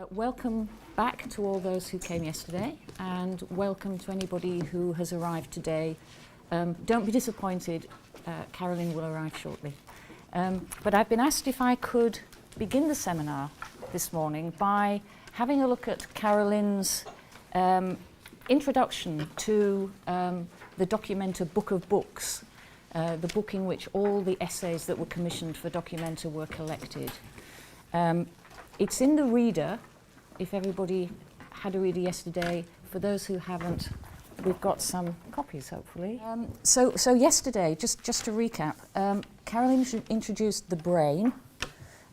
Welcome back to all those who came yesterday, and welcome to anybody who has arrived today. Don't be disappointed, Carolyn will arrive shortly. But I've been asked if I could begin the seminar this morning by having a look at Carolyn's introduction to the dOCUMENTA Book of Books, the book in which all the essays that were commissioned for dOCUMENTA were collected. It's in the reader, if everybody had a reader yesterday. For those who haven't, we've got some copies, hopefully. So yesterday, just to recap, Carolyn introduced the brain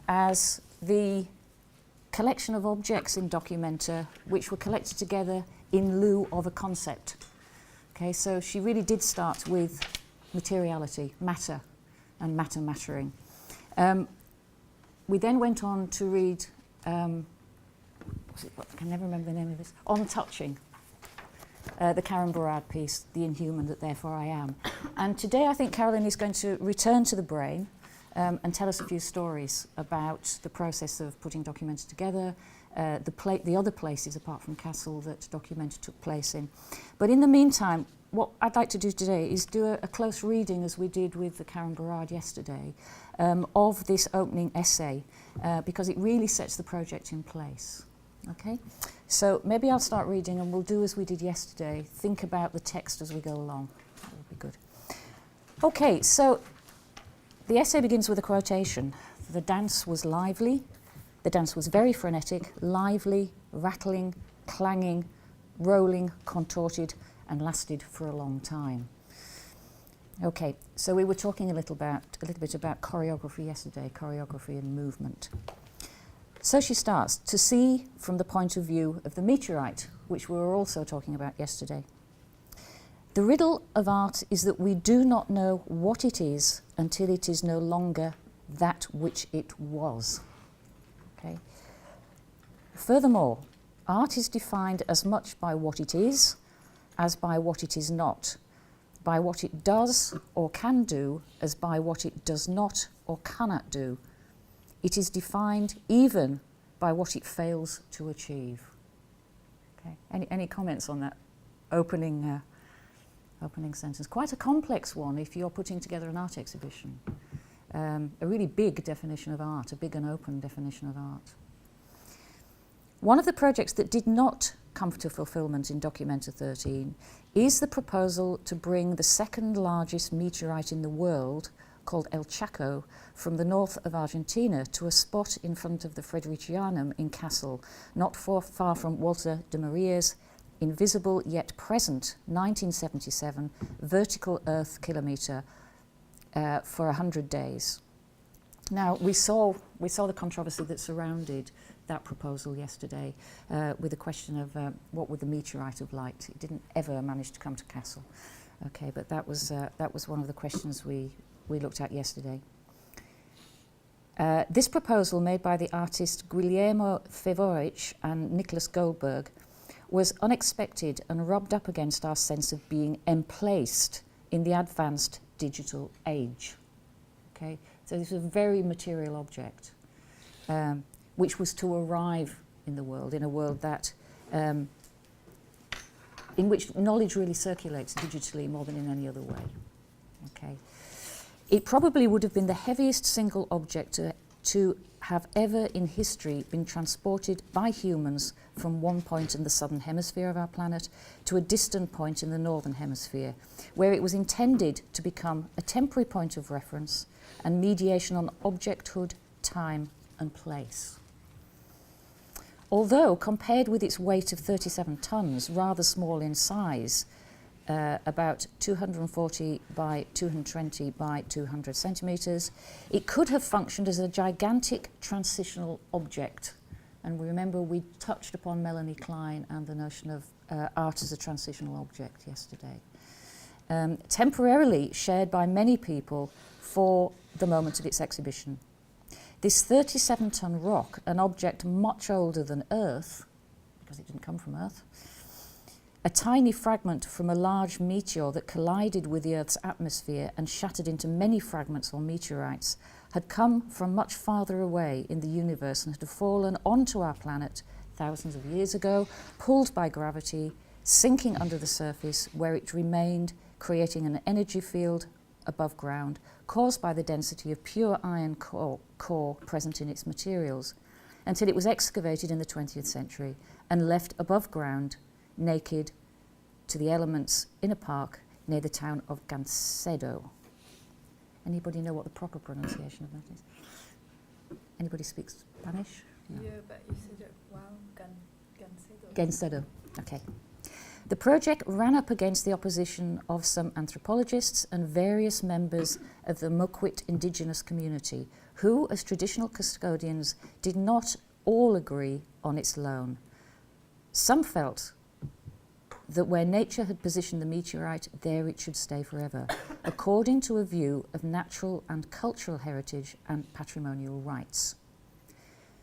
as the collection of objects in dOCUMENTA which were collected together in lieu of a concept. Okay, so she really did start with materiality, matter, and mattering. We then went on to read, I can never remember the name of this, On Touching, the Karen Barad piece, The Inhuman That Therefore I Am. And today I think Carolyn is going to return to the brain and tell us a few stories about the process of putting dOCUMENTA together, the other places apart from Castle that dOCUMENTA took place in. But in the meantime, what I'd like to do today is do a close reading, as we did with the Karen Barad yesterday, of this opening essay, because it really sets the project in place. Okay, so maybe I'll start reading and we'll do as we did yesterday, think about the text as we go along. That would be good. Okay, so the essay begins with a quotation. The dance was lively, the dance was very frenetic, lively, rattling, clanging, rolling, contorted, and lasted for a long time. Okay, so we were talking a little bit about choreography yesterday, choreography and movement. So she starts, to see from the point of view of the meteorite, which we were also talking about yesterday. The riddle of art is that we do not know what it is until it is no longer that which it was. Okay. Furthermore, art is defined as much by what it is as by what it is not, by what it does or can do as by what it does not or cannot do. It is defined even by what it fails to achieve. Okay. Any comments on that opening sentence? Quite a complex one if you're putting together an art exhibition. A really big definition of art, a big and open definition of art. One of the projects that did not come to fulfilment in dOCUMENTA 13 is the proposal to bring the second largest meteorite in the world, called El Chaco, from the north of Argentina to a spot in front of the Fredericianum in Kassel, not far from Walter de Maria's invisible yet present 1977 vertical Earth kilometre for 100 days. Now, we saw the controversy that surrounded that proposal yesterday with the question of what would the meteorite have liked. It didn't ever manage to come to Kassel. Okay, but that was one of the questions we looked at yesterday. This proposal, made by the artist Guillermo Fevorich and Nicholas Goldberg, was unexpected and rubbed up against our sense of being emplaced in the advanced digital age. Okay, so this was a very material object, which was to arrive in the world, in a world that, in which knowledge really circulates digitally more than in any other way. Okay. It probably would have been the heaviest single object to have ever in history been transported by humans from one point in the southern hemisphere of our planet to a distant point in the northern hemisphere, where it was intended to become a temporary point of reference and mediation on objecthood, time and place. Although, compared with its weight of 37 tonnes, rather small in size, about 240 by 220 by 200 centimetres, it could have functioned as a gigantic transitional object. And remember, we touched upon Melanie Klein and the notion of art as a transitional object yesterday. Temporarily shared by many people for the moment of its exhibition. This 37-tonne rock, an object much older than Earth, because it didn't come from Earth, a tiny fragment from a large meteor that collided with the Earth's atmosphere and shattered into many fragments or meteorites, had come from much farther away in the universe and had fallen onto our planet thousands of years ago, pulled by gravity, sinking under the surface where it remained, creating an energy field above ground caused by the density of pure iron core present in its materials, until it was excavated in the 20th century and left above ground, naked, to the elements in a park near the town of Gancedo. Anybody know what the proper pronunciation of that is? Anybody speaks Spanish? No. Yeah, but you said it well. Gancedo. Gancedo, okay. The project ran up against the opposition of some anthropologists and various members of the Mukwit indigenous community, who, as traditional custodians, did not all agree on its loan. Some felt that where nature had positioned the meteorite, there it should stay forever, according to a view of natural and cultural heritage and patrimonial rights.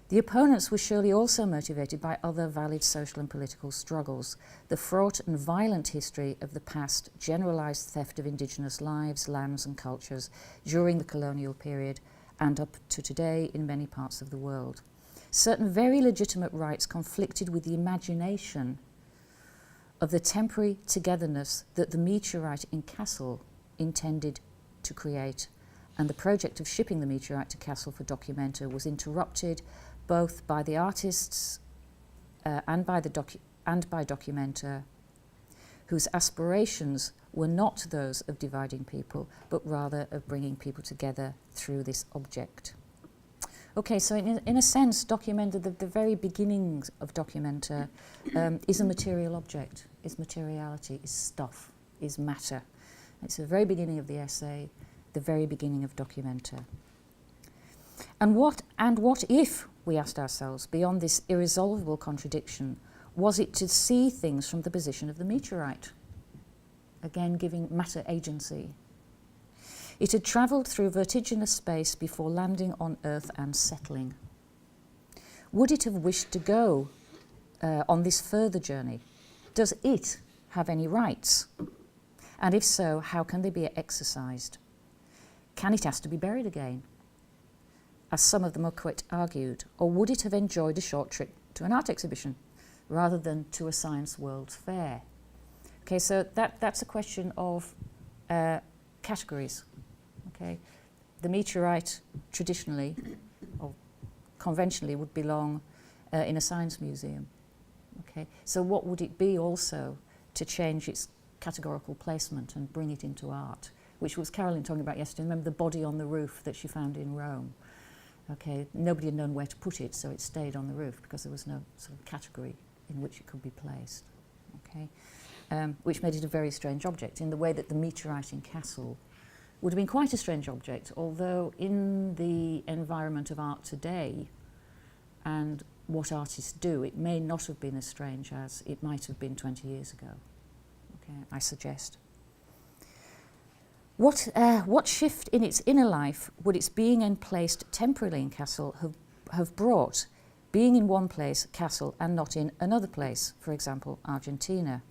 The opponents were surely also motivated by other valid social and political struggles, the fraught and violent history of the past generalised theft of indigenous lives, lands and cultures during the colonial period and up to today in many parts of the world. Certain very legitimate rights conflicted with the imagination of the temporary togetherness that the meteorite in Kassel intended to create, and the project of shipping the meteorite to Kassel for Documenta was interrupted both by the artists and by Documenta, whose aspirations were not those of dividing people, but rather of bringing people together through this object. Okay, so in a sense, Documenta, the very beginnings of Documenta, is a material object, is materiality, is stuff, is matter. It's the very beginning of the essay, the very beginning of Documenta. And what if, we asked ourselves, beyond this irresolvable contradiction, was it to see things from the position of the meteorite? Again, giving matter agency. It had travelled through vertiginous space before landing on Earth and settling. Would it have wished to go on this further journey? Does it have any rights? And if so, how can they be exercised? Can it ask to be buried again, as some of the Mukwit argued, or would it have enjoyed a short trip to an art exhibition rather than to a science world's fair? Okay, so that's a question of categories. Okay, the meteorite traditionally or conventionally would belong in a science museum. Okay, so what would it be also to change its categorical placement and bring it into art, which was Carolyn talking about yesterday. Remember the body on the roof that she found in Rome? Okay, nobody had known where to put it, so it stayed on the roof because there was no sort of category in which it could be placed. Okay, which made it a very strange object in the way that the meteorite in Kassel would have been quite a strange object, although in the environment of art today and what artists do, it may not have been as strange as it might have been 20 years ago. Okay, I suggest. What shift in its inner life would its being emplaced temporarily in Kassel have brought, being in one place, Kassel, and not in another place, for example, Argentina?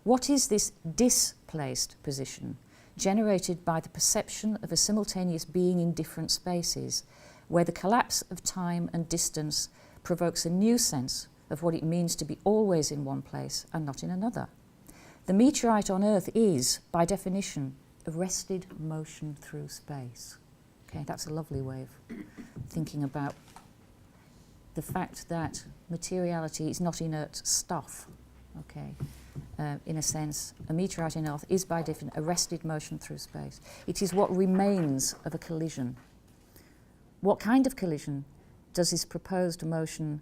What is this displaced position, generated by the perception of a simultaneous being in different spaces, where the collapse of time and distance provokes a new sense of what it means to be always in one place and not in another? The meteorite on Earth is, by definition, arrested motion through space. Okay, that's a lovely way of thinking about the fact that materiality is not inert stuff. Okay, in a sense, a meteorite in Earth is by definition arrested motion through space. It is what remains of a collision. What kind of collision does this proposed motion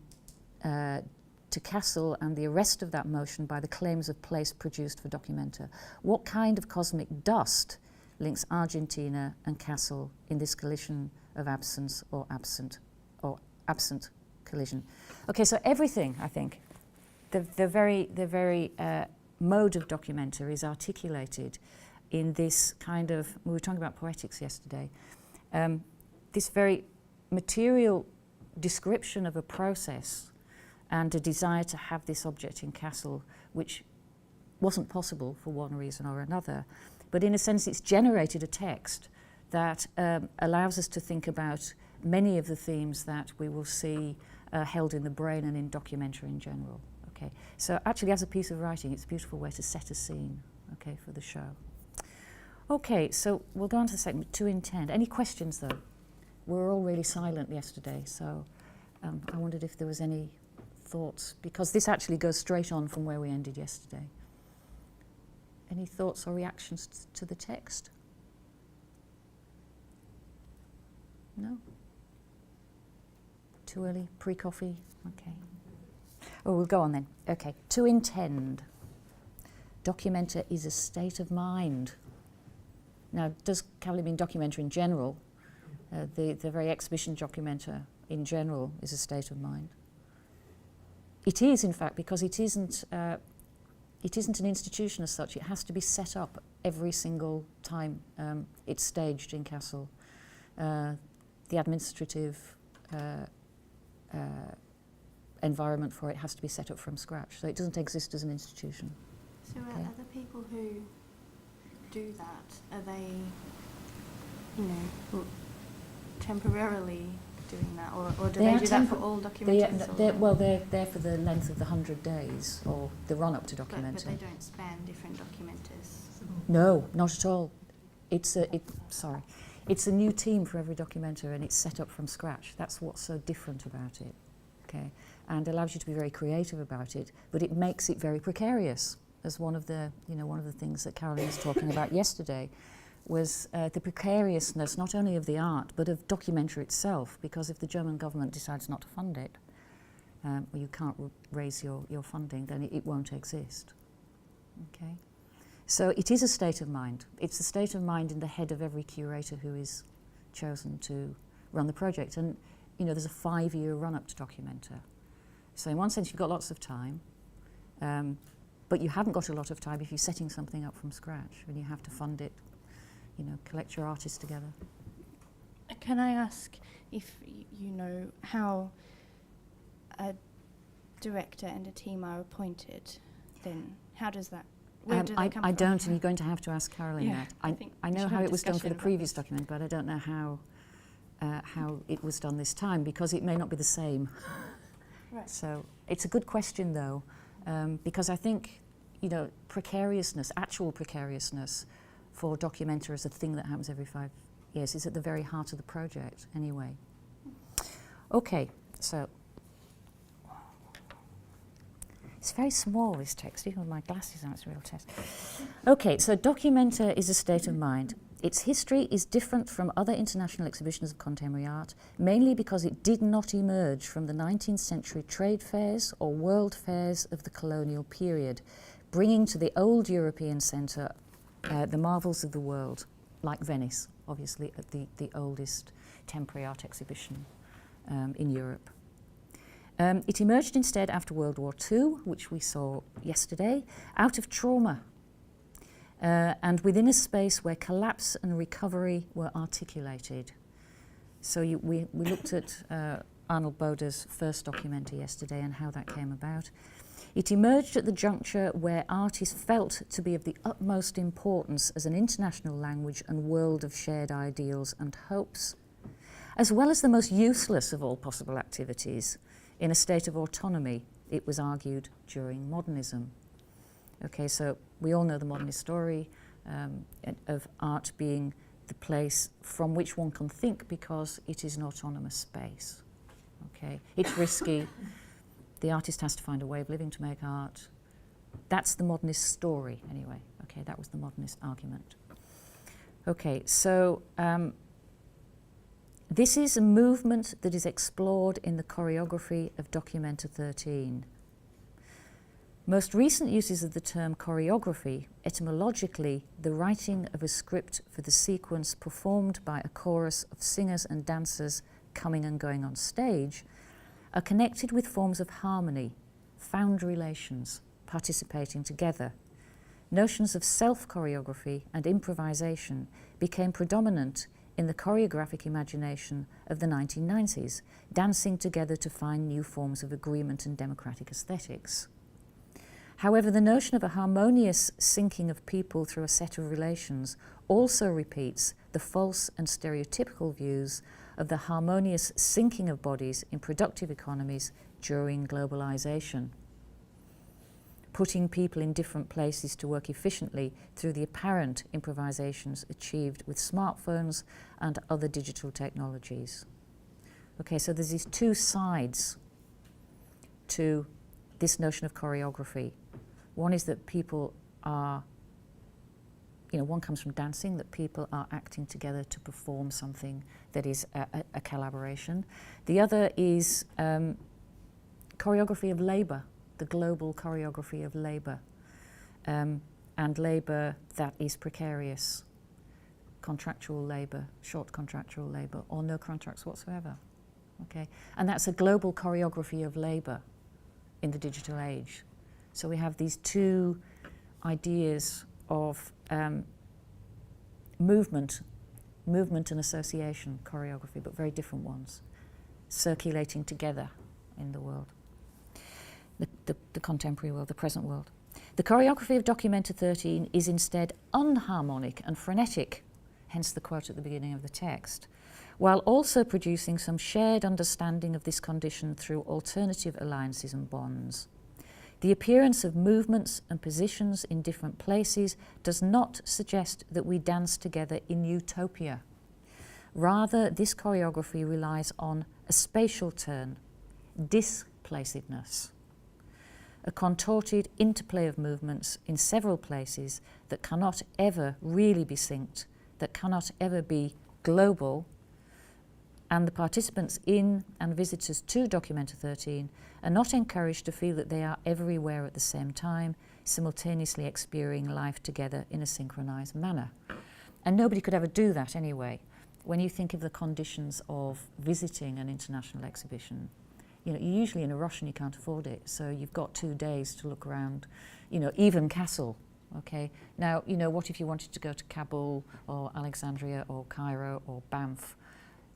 to Kassel and the arrest of that motion by the claims of place produced for Documenta? What kind of cosmic dust links Argentina and Kassel in this collision of absence or absent collision? Okay, so everything, I think, the very mode of Documenta is articulated in this kind of, we were talking about poetics yesterday, this very material description of a process and a desire to have this object in Kassel, which wasn't possible for one reason or another. But in a sense, it's generated a text that allows us to think about many of the themes that we will see held in the brain and in documentary in general. Okay, so actually as a piece of writing, it's a beautiful way to set a scene, okay, for the show. Okay, so we'll go on to the segment, to intend. Any questions though? We were all really silent yesterday, so I wondered if there was any thoughts, because this actually goes straight on from where we ended yesterday. Any thoughts or reactions to the text? No? Too early? Pre-coffee? Okay. Oh, we'll go on then. Okay. To intend. Documenta is a state of mind. Now, does Caroline mean documentary in general? The very exhibition documenta in general is a state of mind. It is, in fact, because it isn't an institution as such. It has to be set up every single time it's staged in Kassel. The administrative environment for it has to be set up from scratch. So it doesn't exist as an institution. So are the people who do that, are they, temporarily doing that, or do they do that for all documenters? Well, they're there for the length of the 100 days, or the run-up to Documenta. But they don't span different documenters? No, not at all. It's a new team for every documenter, and it's set up from scratch. That's what's so different about it, okay? And allows you to be very creative about it, but it makes it very precarious. As one of the things that Caroline was talking about yesterday, was the precariousness not only of the art but of Documenta itself, because if the German government decides not to fund it, or you can't raise your funding, then it won't exist. Okay, so it is a state of mind. It's a state of mind in the head of every curator who is chosen to run the project. And there's a 5-year run-up to Documenta. So in one sense, you've got lots of time. But you haven't got a lot of time if you're setting something up from scratch and you have to fund it, collect your artists together. Can I ask if you know how a director and a team are appointed then? How does that, where do they come from? I don't, and you're going to have to ask Caroline that. I know how it was done for the previous this. document, but I don't know how it was done this time, because it may not be the same. Right. So it's a good question though. Because I think, precariousness, actual precariousness for Documenta as a thing that happens every 5 years is at the very heart of the project anyway. Okay, so it's very small, this text, even with my glasses on, it's a real test. Okay, so Documenta is a state of mind. Its history is different from other international exhibitions of contemporary art, mainly because it did not emerge from the 19th century trade fairs or world fairs of the colonial period, bringing to the old European centre the marvels of the world, like Venice, obviously, at the oldest temporary art exhibition in Europe. It emerged instead after World War II, which we saw yesterday, out of trauma, and within a space where collapse and recovery were articulated. So we looked at Arnold Bode's first Documenta yesterday and how that came about. It emerged at the juncture where art is felt to be of the utmost importance as an international language and world of shared ideals and hopes, as well as the most useless of all possible activities in a state of autonomy, it was argued, during modernism. Okay, so we all know the modernist story of art being the place from which one can think because it is an autonomous space. Okay, it's risky. The artist has to find a way of living to make art. That's the modernist story, anyway. Okay, that was the modernist argument. Okay, so this is a movement that is explored in the choreography of Documenta 13. Most recent uses of the term choreography, etymologically the writing of a script for the sequence performed by a chorus of singers and dancers coming and going on stage, are connected with forms of harmony, found relations, participating together. Notions of self-choreography and improvisation became predominant in the choreographic imagination of the 1990s, dancing together to find new forms of agreement and democratic aesthetics. However, the notion of a harmonious syncing of people through a set of relations also repeats the false and stereotypical views of the harmonious syncing of bodies in productive economies during globalization, putting people in different places to work efficiently through the apparent improvisations achieved with smartphones and other digital technologies. Okay, so there's these two sides to this notion of choreography. One is that people are, one comes from dancing, that people are acting together to perform something that is a collaboration. The other is choreography of labour, the global choreography of labour, and labour that is precarious, contractual labour, short contractual labour, or no contracts whatsoever. Okay, and that's a global choreography of labour in the digital age. So we have these two ideas of movement and association choreography, but very different ones, circulating together in the world, the contemporary world, the present world. The choreography of dOCUMENTA 13 is instead unharmonic and frenetic, hence the quote at the beginning of the text, while also producing some shared understanding of this condition through alternative alliances and bonds. The appearance of movements and positions in different places does not suggest that we dance together in utopia. Rather, this choreography relies on a spatial turn, displacedness, a contorted interplay of movements in several places that cannot ever really be synced, that cannot ever be global, and the participants in and visitors to dOCUMENTA 13 are not encouraged to feel that they are everywhere at the same time, simultaneously experiencing life together in a synchronized manner. And nobody could ever do that anyway. When you think of the conditions of visiting an international exhibition, you're usually in a rush and you can't afford it, so you've got 2 days to look around, even Castle. Okay. Now, what if you wanted to go to Kabul or Alexandria or Cairo or Banff?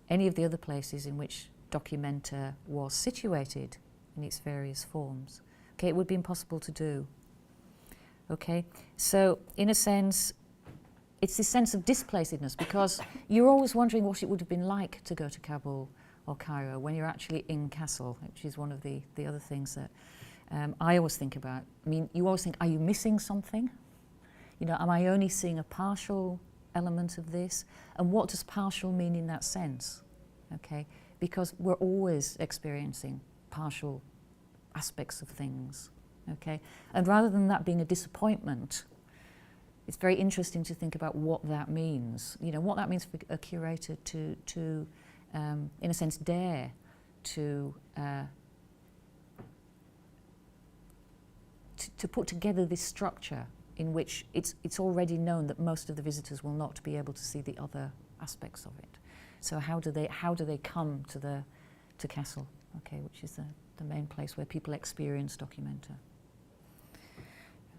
Any of the other places in which dOCUMENTA was situated in its various forms. Okay, it would be impossible to do. Okay, so in a sense, it's this sense of displacedness, because you're always wondering what it would have been like to go to Kabul or Cairo when you're actually in Castle, which is one of the other things that I always think about. I mean, you always think, are you missing something? Am I only seeing a partial element of this? And what does partial mean in that sense? Okay, because we're always experiencing partial aspects of things. Okay, and rather than that being a disappointment, it's very interesting to think about what that means. What that means for a curator to in a sense, dare to put together this structure in which it's already known that most of the visitors will not be able to see the other aspects of it. So how do they come to Castle, okay, which is the main place where people experience dOCUMENTA.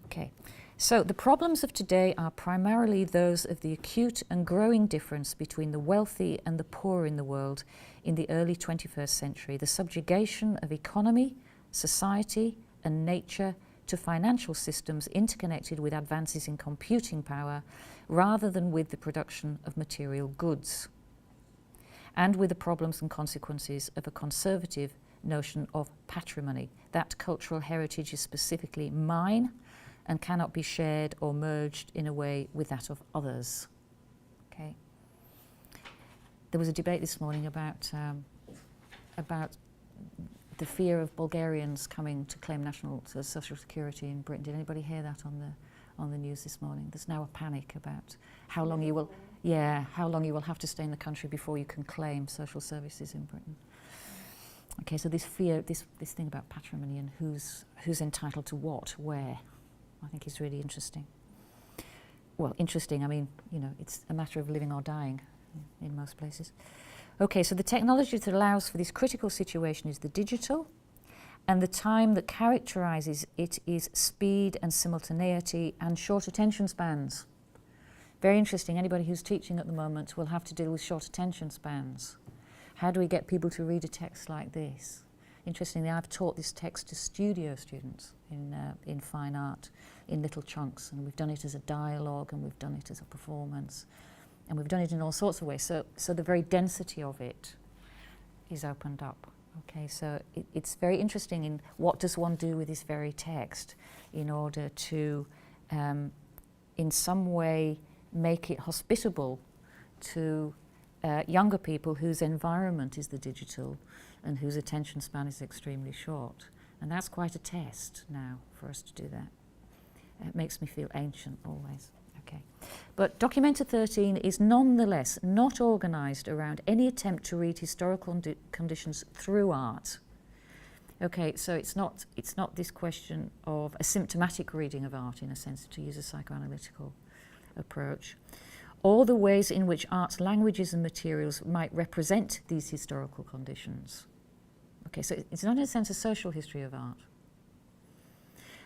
Okay, so the problems of today are primarily those of the acute and growing difference between the wealthy and the poor in the world in the early 21st century, the subjugation of economy, society, and nature to financial systems interconnected with advances in computing power rather than with the production of material goods, and with the problems and consequences of a conservative notion of patrimony. That cultural heritage is specifically mine and cannot be shared or merged in a way with that of others. Okay. There was a debate this morning about the fear of Bulgarians coming to claim national social security in Britain. Did anybody hear that on the news this morning? There's now a panic about how long you will have to stay in the country before you can claim social services in Britain. Okay, so this fear, this thing about patrimony and who's entitled to what, where, I think is really interesting. Well, interesting, I mean, it's a matter of living or dying in most places. Okay, so the technology that allows for this critical situation is the digital, and the time that characterizes it is speed and simultaneity and short attention spans. Very interesting. Anybody who's teaching at the moment will have to deal with short attention spans. How do we get people to read a text like this? Interestingly, I've taught this text to studio students in fine art in little chunks, and we've done it as a dialogue and we've done it as a performance. And we've done it in all sorts of ways. So the very density of it is opened up. Okay, so it's very interesting in what does one do with this very text in order to, in some way, make it hospitable to younger people whose environment is the digital and whose attention span is extremely short. And that's quite a test now for us to do that. It makes me feel ancient always. Okay. But Documenta 13 is nonetheless not organised around any attempt to read historical conditions through art. Okay, so it's not this question of a symptomatic reading of art, in a sense, to use a psychoanalytical approach, or the ways in which art's languages and materials might represent these historical conditions. Okay, so it's not in a sense a social history of art.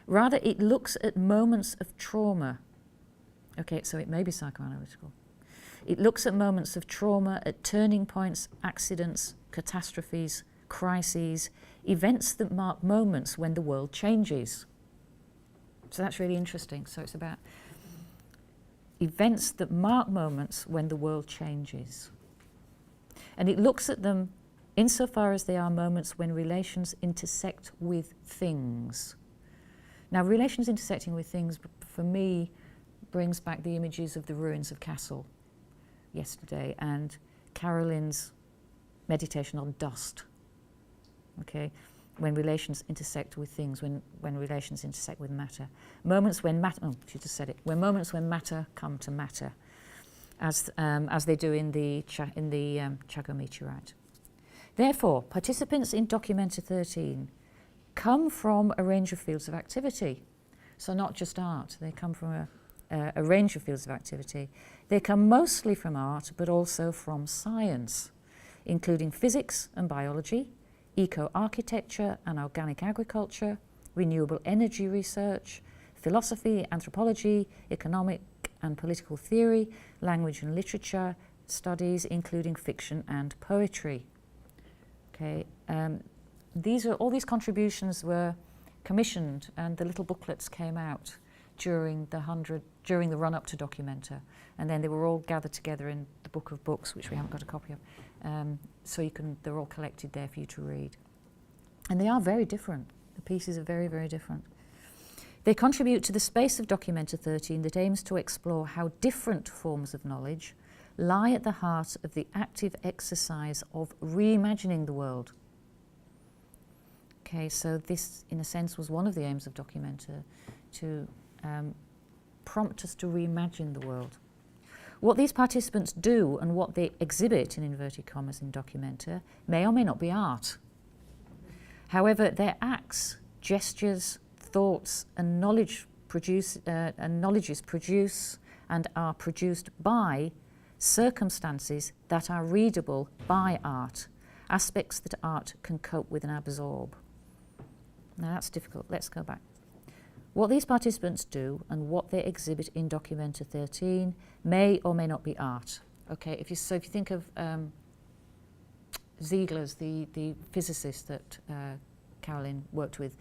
Rather, it looks at moments of trauma. Okay, so it may be psychoanalytical. It looks at moments of trauma, at turning points, accidents, catastrophes, crises, events that mark moments when the world changes. So that's really interesting. So it's about events that mark moments when the world changes. And it looks at them insofar as they are moments when relations intersect with things. Now, relations intersecting with things, for me, brings back the images of the ruins of Castle yesterday and Carolyn's meditation on dust. Okay, when relations intersect with things, when relations intersect with matter. Moments when matter, oh, she just said it, when moments when matter come to matter, as they do in the Chaco meteorite. Therefore, participants in Documenta 13 come from a range of fields of activity. So not just art, they come from a range of fields of activity. They come mostly from art, but also from science, including physics and biology, eco-architecture and organic agriculture, renewable energy research, philosophy, anthropology, economic and political theory, language and literature studies, including fiction and poetry. Okay, all these contributions were commissioned, and the little booklets came out during the run-up to Documenta, and then they were all gathered together in the Book of Books, which we haven't got a copy of. So they're all collected there for you to read. And they are very different. The pieces are very, very different. They contribute to the space of Documenta 13 that aims to explore how different forms of knowledge lie at the heart of the active exercise of reimagining the world. Okay, so this, in a sense, was one of the aims of Documenta, to prompt us to reimagine the world. What these participants do and what they exhibit, in inverted commas, in Documenta may or may not be art. However, their acts, gestures, thoughts and knowledges produce and are produced by circumstances that are readable by art, aspects that art can cope with and absorb. Now that's difficult. Let's go back. What these participants do and what they exhibit in Documenta 13 may or may not be art. Okay, if you think of Ziegler's, the physicist that Carolyn worked with,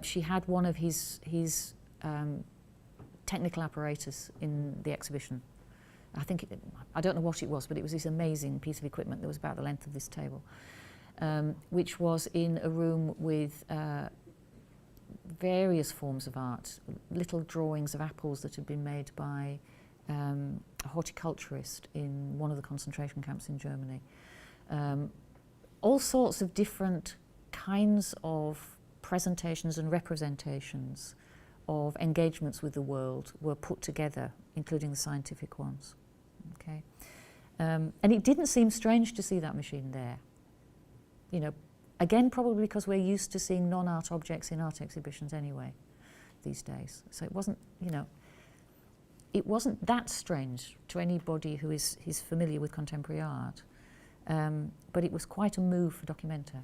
she had one of his technical apparatus in the exhibition. I don't know what it was, but it was this amazing piece of equipment that was about the length of this table, which was in a room with various forms of art, little drawings of apples that had been made by a horticulturist in one of the concentration camps in Germany. All sorts of different kinds of presentations and representations of engagements with the world were put together, including the scientific ones. Okay, and it didn't seem strange to see that machine there. You know, again, probably because we're used to seeing non-art objects in art exhibitions anyway these days. So it wasn't, it wasn't that strange to anybody who is familiar with contemporary art, but it was quite a move for Documenta.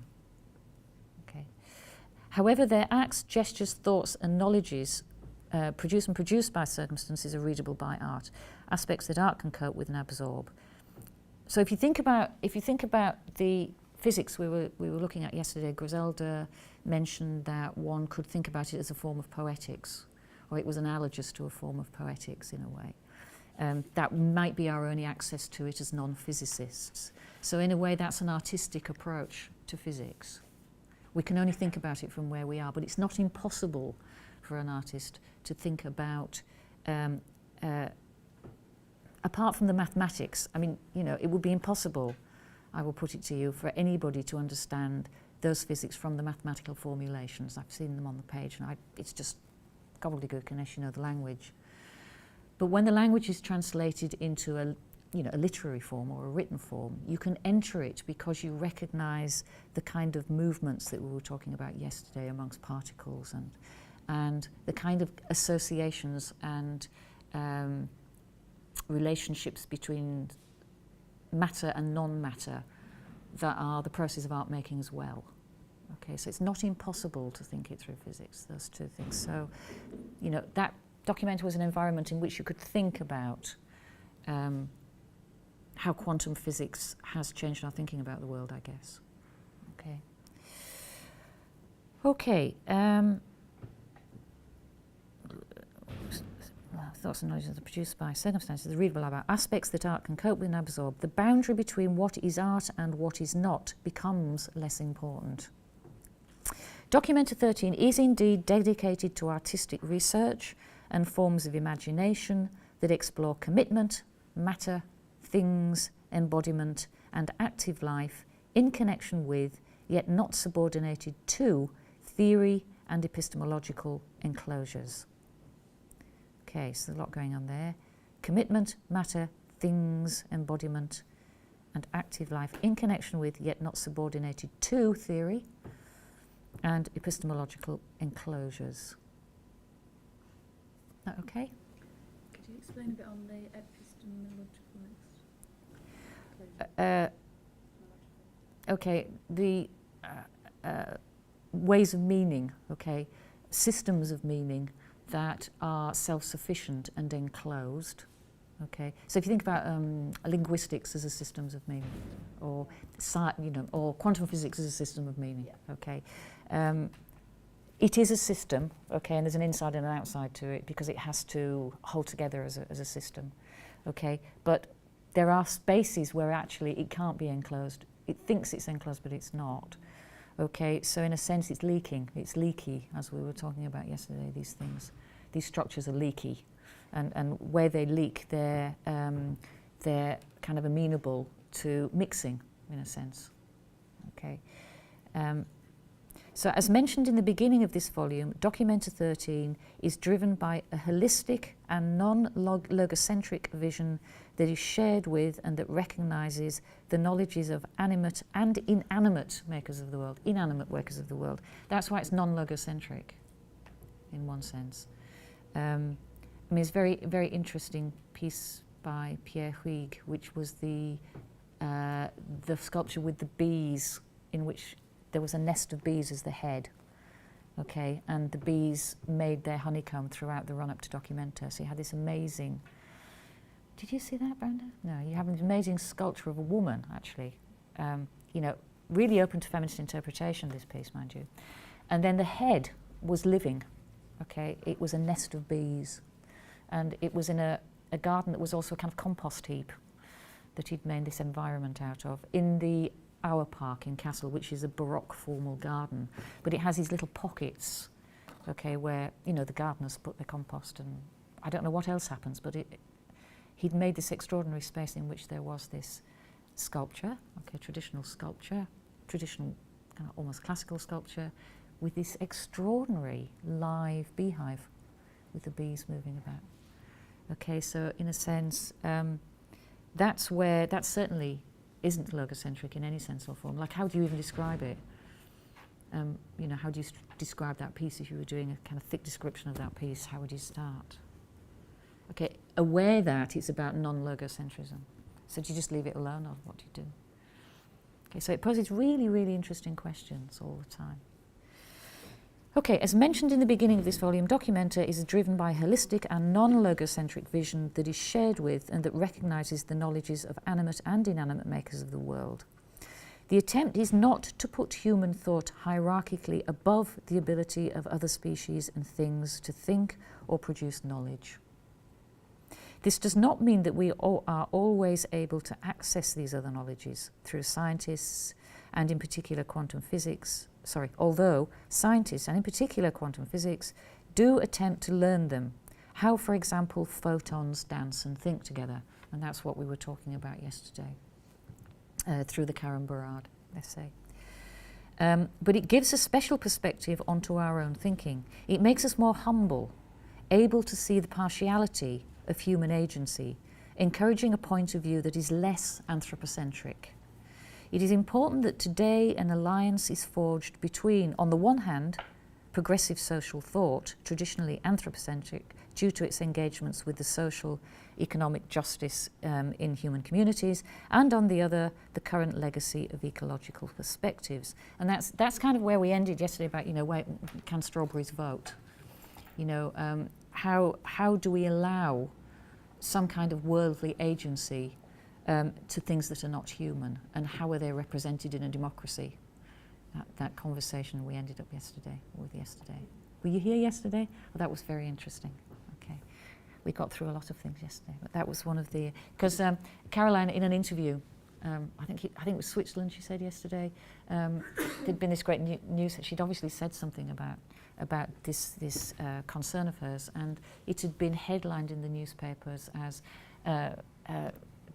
Okay. However, their acts, gestures, thoughts and knowledges produced by circumstances are readable by art, aspects that art can cope with and absorb. So if you think about the physics we were looking at yesterday, Griselda mentioned that one could think about it as a form of poetics, or it was analogous to a form of poetics in a way. That might be our only access to it as non-physicists. So in a way, that's an artistic approach to physics. We can only think about it from where we are, but it's not impossible for an artist to think about, apart from the mathematics. I mean, you know, it would be impossible, I will put it to you, for anybody to understand those physics from the mathematical formulations. I've seen them on the page, and it's just gobbledygook unless you know the language. But when the language is translated into a literary form or a written form, you can enter it because you recognise the kind of movements that we were talking about yesterday amongst particles, and the kind of associations and relationships between matter and non-matter that are the process of art making as well. Okay, so it's not impossible to think it through physics, those two things. So, you know, that dOCUMENTA was an environment in which you could think about how quantum physics has changed our thinking about the world, I guess. Okay. Okay. Thoughts and knowledge are produced by circumstances, the readable about aspects that art can cope with and absorb. The boundary between what is art and what is not becomes less important. dOCUMENTA 13 is indeed dedicated to artistic research and forms of imagination that explore commitment, matter, things, embodiment, and active life in connection with, yet not subordinated to, theory and epistemological enclosures. Okay, so a lot going on there. Commitment, matter, things, embodiment, and active life in connection with, yet not subordinated to, theory and epistemological enclosures. That okay? Could you explain a bit on the epistemological Okay, the ways of meaning, okay, systems of meaning that are self-sufficient and enclosed. Okay, so if you think about linguistics as a systems of meaning, or or quantum physics as a system of meaning. Yeah. Okay, it is a system. Okay, and there's an inside and an outside to it because it has to hold together as a system. Okay, but there are spaces where actually it can't be enclosed. It thinks it's enclosed, but it's not. Okay, so in a sense it's leaking. It's leaky, as we were talking about yesterday. These things, these structures are leaky. And where they leak, they're kind of amenable to mixing, in a sense. Okay. So as mentioned in the beginning of this volume, dOCUMENTA 13 is driven by a holistic and non-logocentric vision that is shared with and that recognises the knowledges of animate and inanimate makers of the world, inanimate workers of the world. That's why it's non-logocentric, in one sense. I mean, it's a very, very interesting piece by Pierre Huyghe, which was the sculpture with the bees, in which there was a nest of bees as the head, okay, and the bees made their honeycomb throughout the run-up to dOCUMENTA. So you had this amazing, did you see that, Brenda? No, you have an amazing sculpture of a woman, actually, you know, really open to feminist interpretation, this piece, mind you. And then the head was living, okay, it was a nest of bees. And it was in a garden that was also a kind of compost heap that he'd made this environment out of in the Our Park in Kassel, which is a Baroque formal garden. But it has these little pockets, okay, where, you know, the gardeners put their compost, and I don't know what else happens, but he'd made this extraordinary space in which there was this sculpture, okay, traditional sculpture, traditional kind of almost classical sculpture, with this extraordinary live beehive with the bees moving about. Okay, so in a sense, that certainly isn't logocentric in any sense or form. Like, how do you even describe it? You know, how do you describe that piece if you were doing a kind of thick description of that piece? How would you start? Okay, aware that it's about non-logocentrism. So do you just leave it alone, or what do you do? Okay, so it poses really, really interesting questions all the time. Okay, as mentioned in the beginning of this volume, dOCUMENTA is driven by a holistic and non-logocentric vision that is shared with and that recognises the knowledges of animate and inanimate makers of the world. The attempt is not to put human thought hierarchically above the ability of other species and things to think or produce knowledge. This does not mean that we are always able to access these other knowledges through scientists and in particular quantum physics, although scientists and in particular quantum physics do attempt to learn them, how, for example, photons dance and think together. And that's what we were talking about yesterday through the Karen Barad essay. But it gives a special perspective onto our own thinking. It makes us more humble, able to see the partiality of human agency, encouraging a point of view that is less anthropocentric. It is important that today an alliance is forged between, on the one hand, progressive social thought, traditionally anthropocentric, due to its engagements with the social, economic justice in human communities, and on the other, the current legacy of ecological perspectives. And that's kind of where we ended yesterday about, where can strawberries vote? How do we allow some kind of worldly agency to things that are not human, and how are they represented in a democracy? That conversation we ended up with yesterday. Were you here yesterday? Well, that was very interesting. Okay, we got through a lot of things yesterday, but that was one of the, because Caroline in an interview, I think it was Switzerland, she said yesterday, there'd been this great news that she'd obviously said something about this concern of hers, and it had been headlined in the newspapers as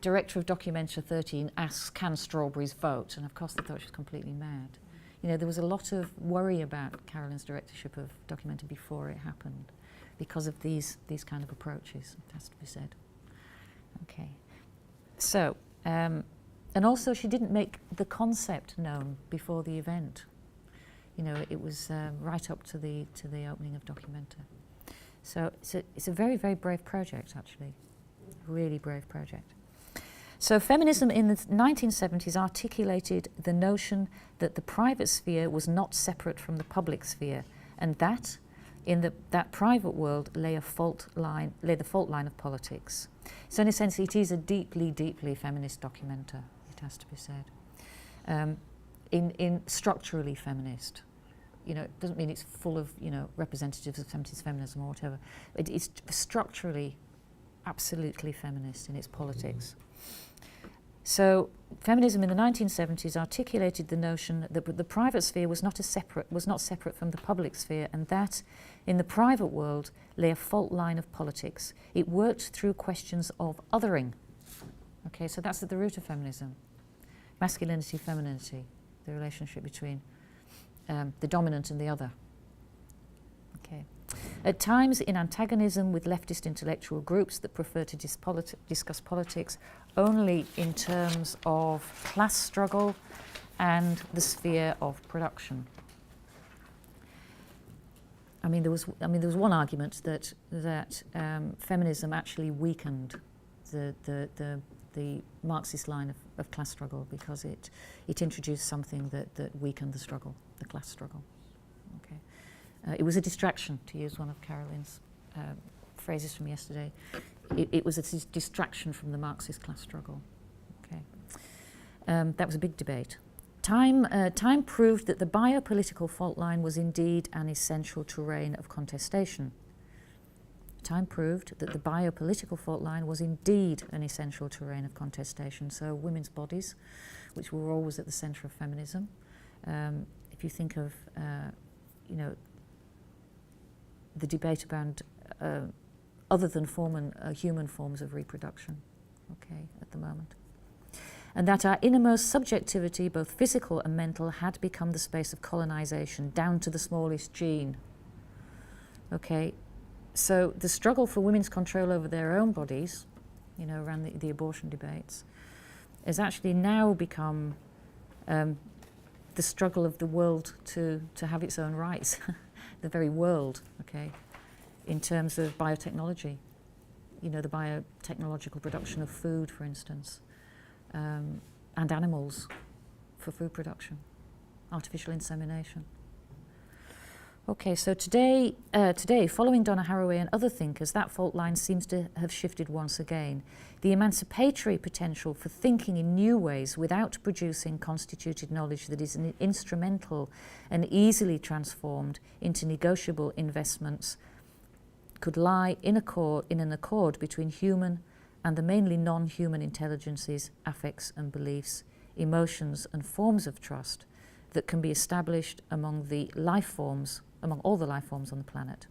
Director of Documenta 13 asks, can strawberries vote? And of course they thought she was completely mad. There was a lot of worry about Caroline's directorship of Documenta before it happened because of these kind of approaches, it has to be said. Okay. So, and also she didn't make the concept known before the event. It was right up to the opening of Documenta. So it's a very, very brave project, actually. Really brave project. So feminism in the 1970s articulated the notion that the private sphere was not separate from the public sphere, and that in that private world lay the fault line of politics. So in a sense, it is a deeply, deeply feminist documenta, it has to be said. In structurally feminist. It doesn't mean it's full of, representatives of 70s feminism or whatever. It's structurally absolutely feminist in its politics. So feminism in the 1970s articulated the notion that the private sphere was not separate from the public sphere, and that in the private world lay a fault line of politics. It worked through questions of othering. Okay, so that's at the root of feminism. Masculinity, femininity, the relationship between the dominant and the other. Okay. At times in antagonism with leftist intellectual groups that prefer to discuss politics only in terms of class struggle and the sphere of production. There was one argument that feminism actually weakened the Marxist line of class struggle because it introduced something that weakened the struggle, the class struggle. Okay. It was a distraction, to use one of Caroline's phrases from yesterday. It was a distraction from the Marxist class struggle. Okay. That was a big debate. Time proved that the biopolitical fault line was indeed an essential terrain of contestation. Time proved that the biopolitical fault line was indeed an essential terrain of contestation. So women's bodies, which were always at the centre of feminism. If you think of, the debate about other than human forms of reproduction, okay, at the moment. And that our innermost subjectivity, both physical and mental, had become the space of colonization, down to the smallest gene. Okay, so the struggle for women's control over their own bodies, around the abortion debates, has actually now become the struggle of the world to have its own rights. The very world, okay, in terms of biotechnology, the biotechnological production of food, for instance, and animals for food production, artificial insemination. Okay, so today, following Donna Haraway and other thinkers, that fault line seems to have shifted once again. The emancipatory potential for thinking in new ways without producing constituted knowledge that is instrumental and easily transformed into negotiable investments could lie in an accord between human and the mainly non-human intelligences, affects and beliefs, emotions and forms of trust that can be established among all the life forms on the planet.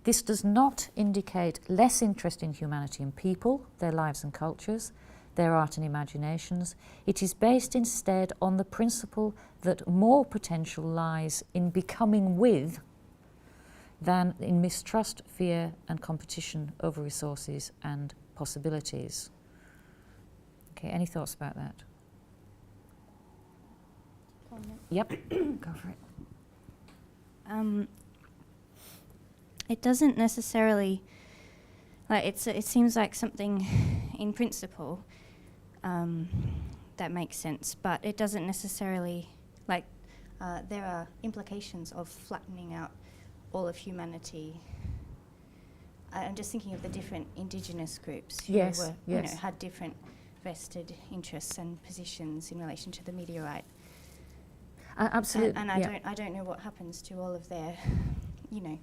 This does not indicate less interest in humanity and people, their lives and cultures, their art and imaginations. It is based instead on the principle that more potential lies in becoming with than in mistrust, fear and competition over resources and possibilities. Okay, any thoughts about that? Yep, go for it. It doesn't necessarily, like, it seems like something in principle that makes sense, but it doesn't necessarily, like, there are implications of flattening out all of humanity. I'm just thinking of the different indigenous groups who were, you know, had different vested interests and positions in relation to the meteorite. Absolutely. And I don't know what happens to all of their, you know,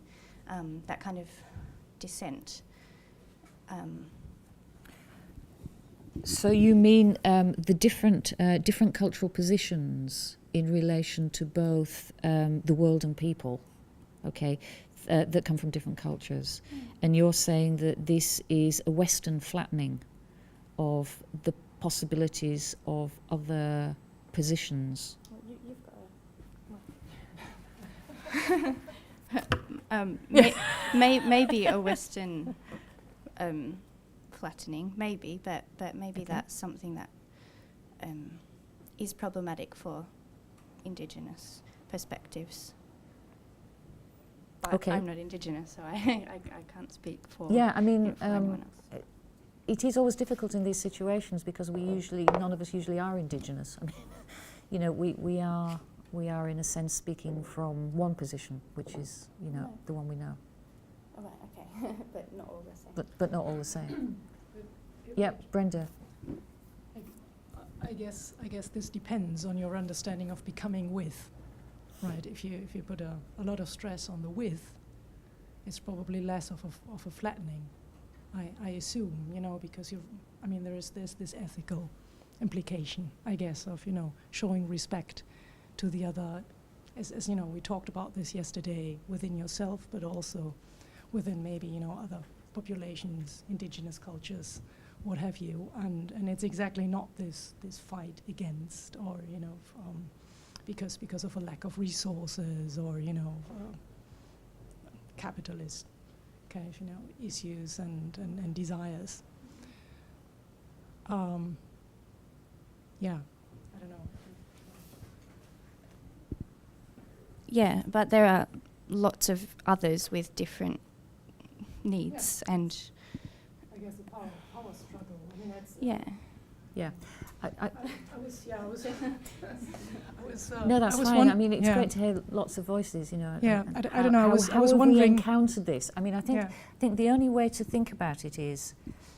that kind of dissent. So you mean the different cultural positions in relation to both the world and people, okay, that come from different cultures, and you're saying that this is a Western flattening of the possibilities of other positions. Maybe a Western flattening, maybe, but maybe that's something that is problematic for indigenous perspectives. But Okay. I'm not indigenous, so I can't speak for. Yeah, I mean, for anyone else. it is always difficult in these situations because none of us usually are indigenous. I mean, you know, we are in a sense speaking from one position, which is, you know, the one we know. Oh, right, okay, but not all the same. But not all the same. Yeah, Brenda. I guess this depends on your understanding of becoming with, right? If you put a lot of stress on the with, it's probably less of a flattening. I assume, you know, because there's this ethical implication, I guess, of, you know, showing respect to the other, as you know, we talked about this yesterday, within yourself, but also within maybe, you know, other populations, indigenous cultures, what have you, and it's exactly not this fight against, or, you know, because of a lack of resources, or, you know, capitalist kind of, you know, issues and desires. Yeah, I don't know. Yeah, but there are lots of others with different needs, and I guess the power struggle. I mean, that's. Yeah. I was. No, that's fine. I mean, it's great to hear lots of voices, you know. Yeah, and I don't know. I was how have wondering. we encountered this? I mean, I think the only way to think about it is,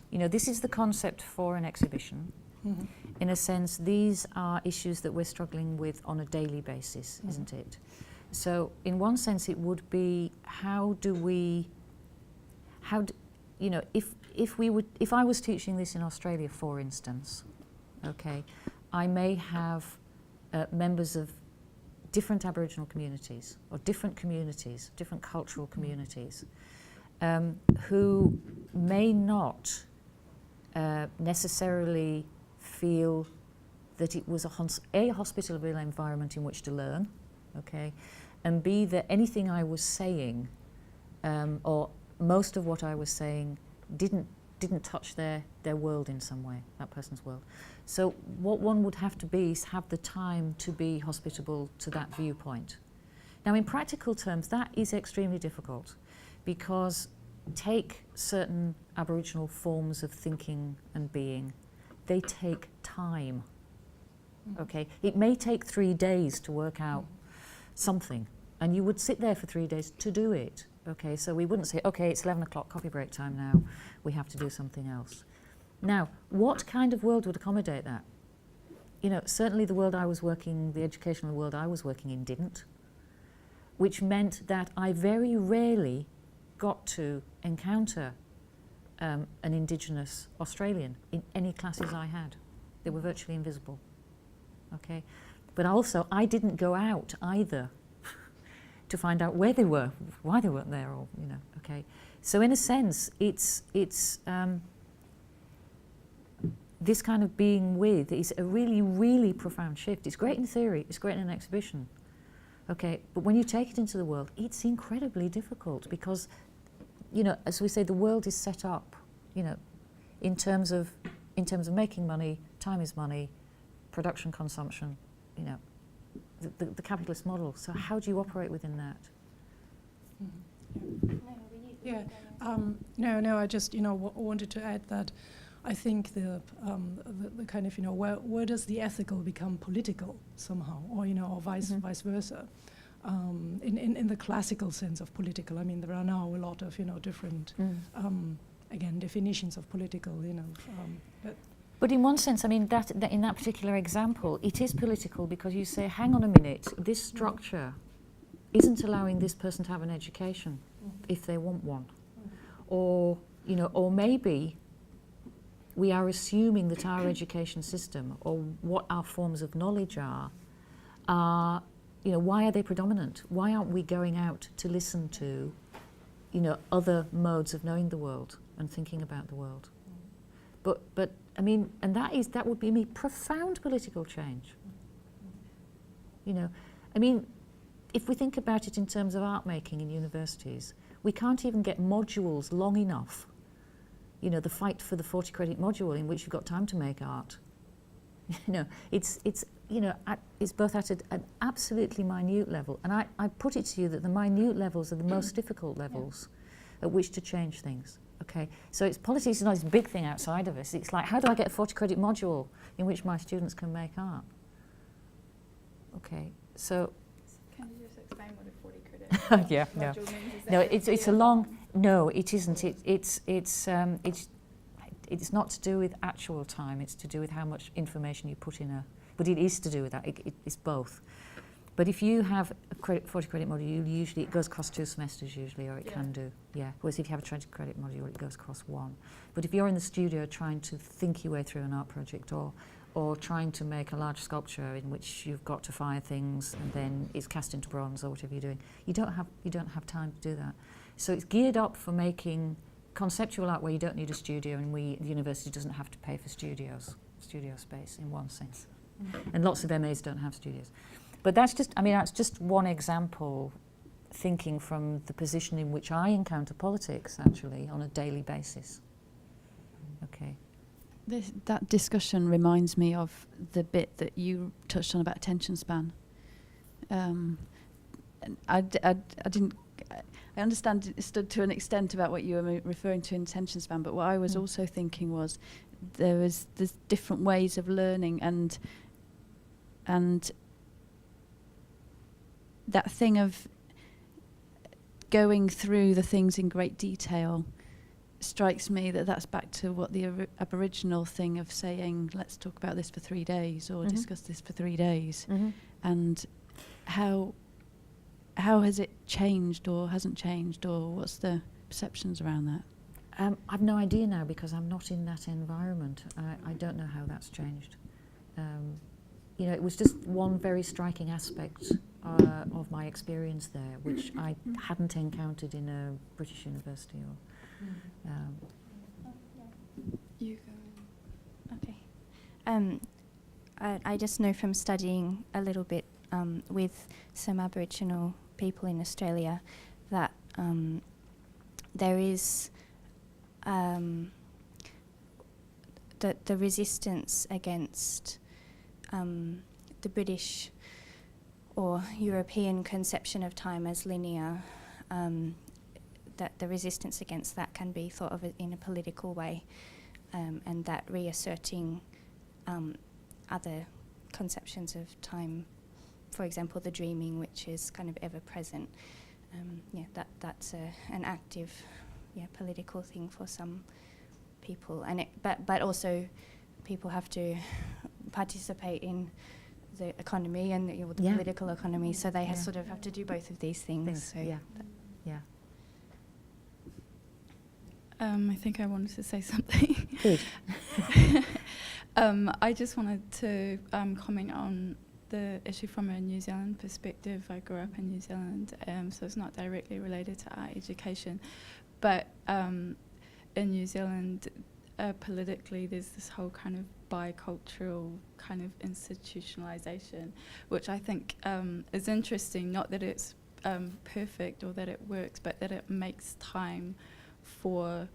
you know, this is the concept for an exhibition. Mm-hmm. In a sense, these are issues that we're struggling with on a daily basis, isn't it? So, in one sense, it would be you know, if I was teaching this in Australia, for instance, okay, I may have members of different Aboriginal communities, or different cultural communities, who may not necessarily feel that it was a hospitable environment in which to learn, okay, and B, that anything I was saying, or most of what I was saying, didn't touch their world in some way, that person's world. So what one would have to be is have the time to be hospitable to that viewpoint. Now, in practical terms, that is extremely difficult, because take certain Aboriginal forms of thinking and being, they take time. Okay, it may take 3 days to work out something, and you would sit there for 3 days to do it. Okay, so we wouldn't say, okay, it's 11 o'clock, coffee break time now, we have to do something else. Now, what kind of world would accommodate that? You know, certainly the educational world I was working in didn't, which meant that I very rarely got to encounter an Indigenous Australian in any classes I had. They were virtually invisible. Okay, but also I didn't go out either to find out where they were, why they weren't there, or Okay, so in a sense, it's this kind of being with is a really, really profound shift. It's great in theory. It's great in an exhibition. Okay, but when you take it into the world, it's incredibly difficult because, as we say, the world is set up, in terms of making money. Time is money, production, consumption, the capitalist model. So how do you operate within that? Yeah. No. I just wanted to add that I think the kind of where does the ethical become political somehow, or or vice versa, in the classical sense of political. I mean, there are now a lot of different again definitions of political. But in one sense, I mean, that in that particular example, it is political because you say, hang on a minute, this structure isn't allowing this person to have an education if they want one, or maybe we are assuming that our education system or what our forms of knowledge are, why are they predominant? Why aren't we going out to listen to, other modes of knowing the world and thinking about the world? But I mean, and that would be profound political change. I mean, if we think about it in terms of art making in universities, we can't even get modules long enough. The fight for the 40 credit module in which you've got time to make art. It's both at an absolutely minute level, and I put it to you that the minute levels are the most difficult levels at which to change things. Okay, so politics is not this big thing outside of us. It's like, how do I get a 40 credit module in which my students can make art? Okay, so. Can you just explain what a 40 credit yeah, module means? No, it's a long. No, it isn't. It's not to do with actual time. It's to do with how much information you put in But it is to do with that. It's both. But if you have a 40 credit module, it goes across 2 semesters usually, or it can do. Yeah. Whereas if you have a 20 credit module, it goes across 1. But if you're in the studio trying to think your way through an art project, or trying to make a large sculpture in which you've got to fire things and then it's cast into bronze or whatever you're doing, you don't have time to do that. So it's geared up for making conceptual art where you don't need a studio, and the university doesn't have to pay for studio space in one sense. And lots of MAs don't have studios. But that's just one example, thinking from the position in which I encounter politics actually on a daily basis. Okay. That discussion reminds me of the bit that you touched on about attention span. And I understood to an extent about what you were referring to in attention span, but what I was also thinking was there's different ways of learning, and that thing of going through the things in great detail strikes me that's back to what the Aboriginal thing of saying, let's talk about this for 3 days, or discuss this for 3 days. And how has it changed or hasn't changed, or what's the perceptions around that? I've no idea now because I'm not in that environment. I don't know how that's changed. It was just one very striking aspect of my experience there, which I hadn't encountered in a British university. You go. Okay. I just know from studying a little bit with some Aboriginal people in Australia that there is the resistance against the British or European conception of time as linear, that the resistance against that can be thought of in a political way, and that reasserting other conceptions of time, for example, the dreaming, which is kind of ever present, that's an active, political thing for some people, and but also people have to participate in the economy and the political economy, so they sort of have to do both of these things. So I think I wanted to say something. Good. I just wanted to comment on the issue from a New Zealand perspective. I grew up in New Zealand, so it's not directly related to art education. But in New Zealand, politically, there's this whole kind of bicultural kind of institutionalization, which I think is interesting, not that it's perfect or that it works, but that it makes time for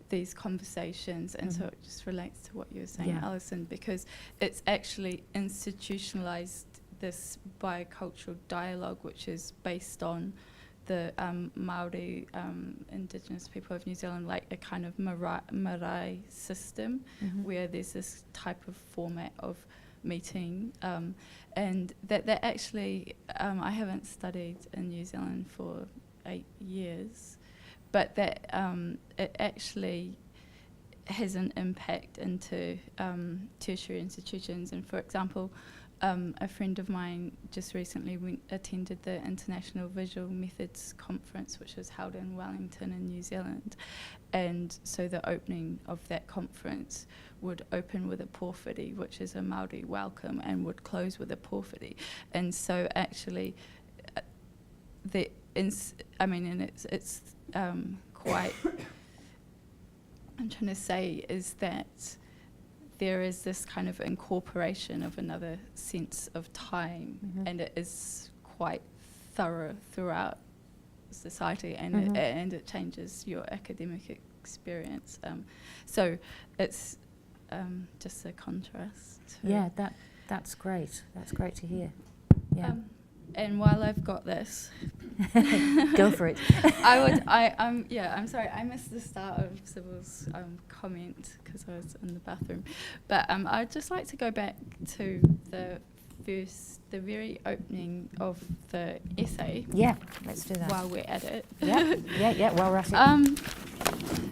these conversations. And so it just relates to what you were saying, Alison, because it's actually institutionalized this bicultural dialogue, which is based on the Māori Indigenous people of New Zealand, like a kind of marae system, where there's this type of format of meeting, and that actually, I haven't studied in New Zealand for 8 years, but that it actually has an impact into tertiary institutions. And for example, a friend of mine just recently attended the International Visual Methods Conference, which was held in Wellington in New Zealand. And so the opening of that conference would open with a pōwhiri, which is a Māori welcome, and would close with a pōwhiri. And so actually, it's quite, I'm trying to say is that there is this kind of incorporation of another sense of time, and it is quite thorough throughout society, and it changes your academic experience. So it's just a contrast. Yeah, that's great. That's great to hear. Yeah. And while I've got this, go for it. I'm sorry, I missed the start of Sybil's comment because I was in the bathroom. But I'd just like to go back to the very opening of the essay. Yeah, let's do that. While we're at it. Yeah, while we're at it.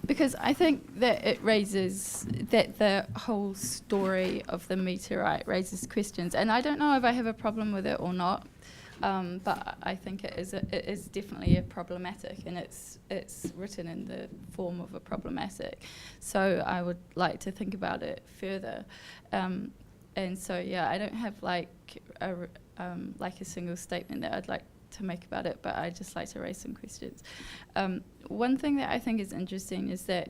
Because I think that it raises, that the whole story of the meteorite raises questions. And I don't know if I have a problem with it or not. But I think it is definitely a problematic, and it's written in the form of a problematic. So I would like to think about it further. And so I don't have like a single statement that I'd like to make about it, but I'd just like to raise some questions. One thing that I think is interesting is that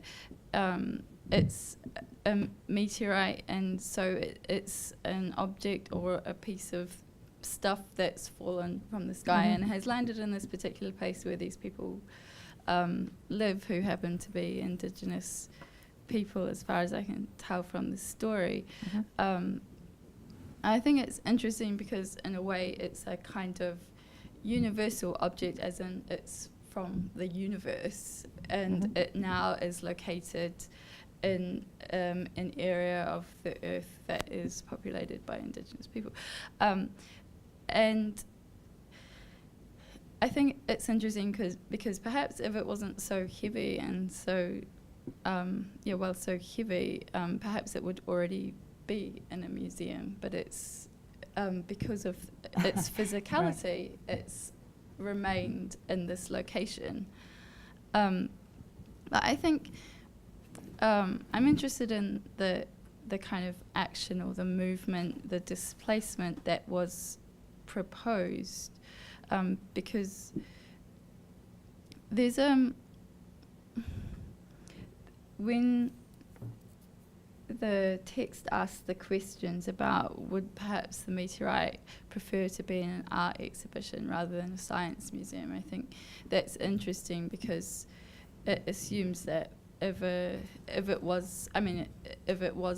it's a meteorite, and so it's an object or a piece of stuff that's fallen from the sky and has landed in this particular place where these people live, who happen to be Indigenous people, as far as I can tell from the story. I think it's interesting because in a way it's a kind of universal object, as in it's from the universe, and it now is located in an area of the earth that is populated by Indigenous people. And I think it's interesting because perhaps if it wasn't so heavy and so, so heavy, perhaps it would already be in a museum, but it's because of its physicality, it's remained in this location. But I think I'm interested in the kind of action or the movement, the displacement that was proposed, because there's when the text asks the questions about would perhaps the meteorite prefer to be in an art exhibition rather than a science museum, I think that's interesting because it assumes that if it was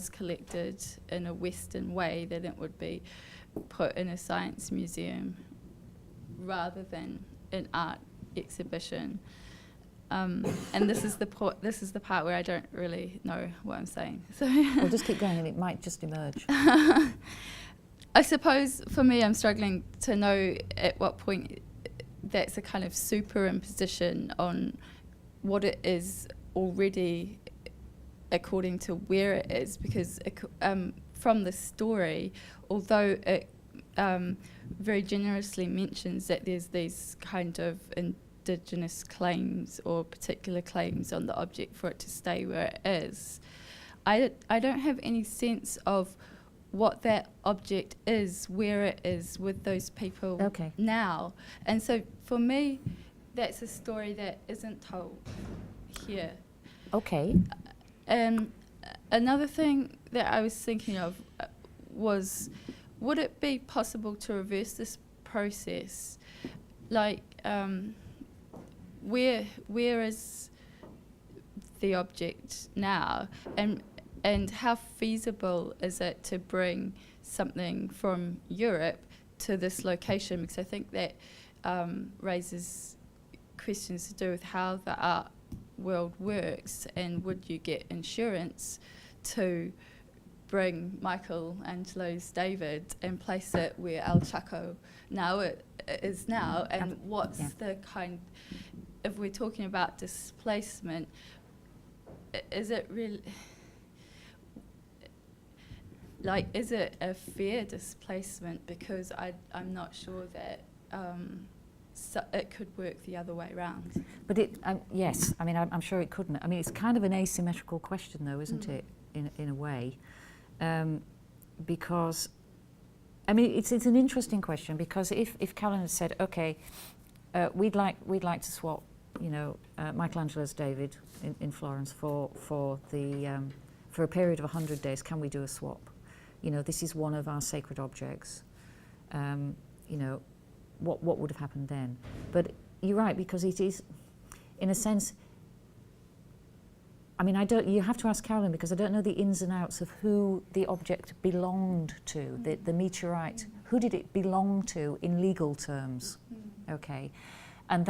collected in a Western way, then it would be put in a science museum rather than an art exhibition. And this is the part where I don't really know what I'm saying. So Well, just keep going and it might just emerge. I suppose for me, I'm struggling to know at what point that's a kind of superimposition on what it is already according to where it is, because from the story, although it very generously mentions that there's these kind of indigenous claims or particular claims on the object for it to stay where it is. I don't have any sense of what that object is, where it is with those people now. And so for me, that's a story that isn't told here. Okay. And another thing that I was thinking of was, would it be possible to reverse this process? Like, where is the object now? And how feasible is it to bring something from Europe to this location? Because I think that raises questions to do with how the art world works, and would you get insurance to bring Michelangelo's David and place it where El Chaco now it is now? And what's the kind, if we're talking about displacement, is it really, like, is it a fair displacement? Because I'm not sure that so it could work the other way around. But yes, I mean, I'm sure it couldn't. I mean, it's kind of an asymmetrical question, though, isn't it, in a way? Because, I mean, it's an interesting question, because if Callan had said, okay, we'd like to swap, you know, Michelangelo's David in Florence for a period of 100 days, can we do a swap? You know, this is one of our sacred objects. You know, what would have happened then? But you're right, because it is, in a sense, I mean, you have to ask Carolyn, because I don't know the ins and outs of who the object belonged to, the meteorite. Who did it belong to in legal terms? Okay. And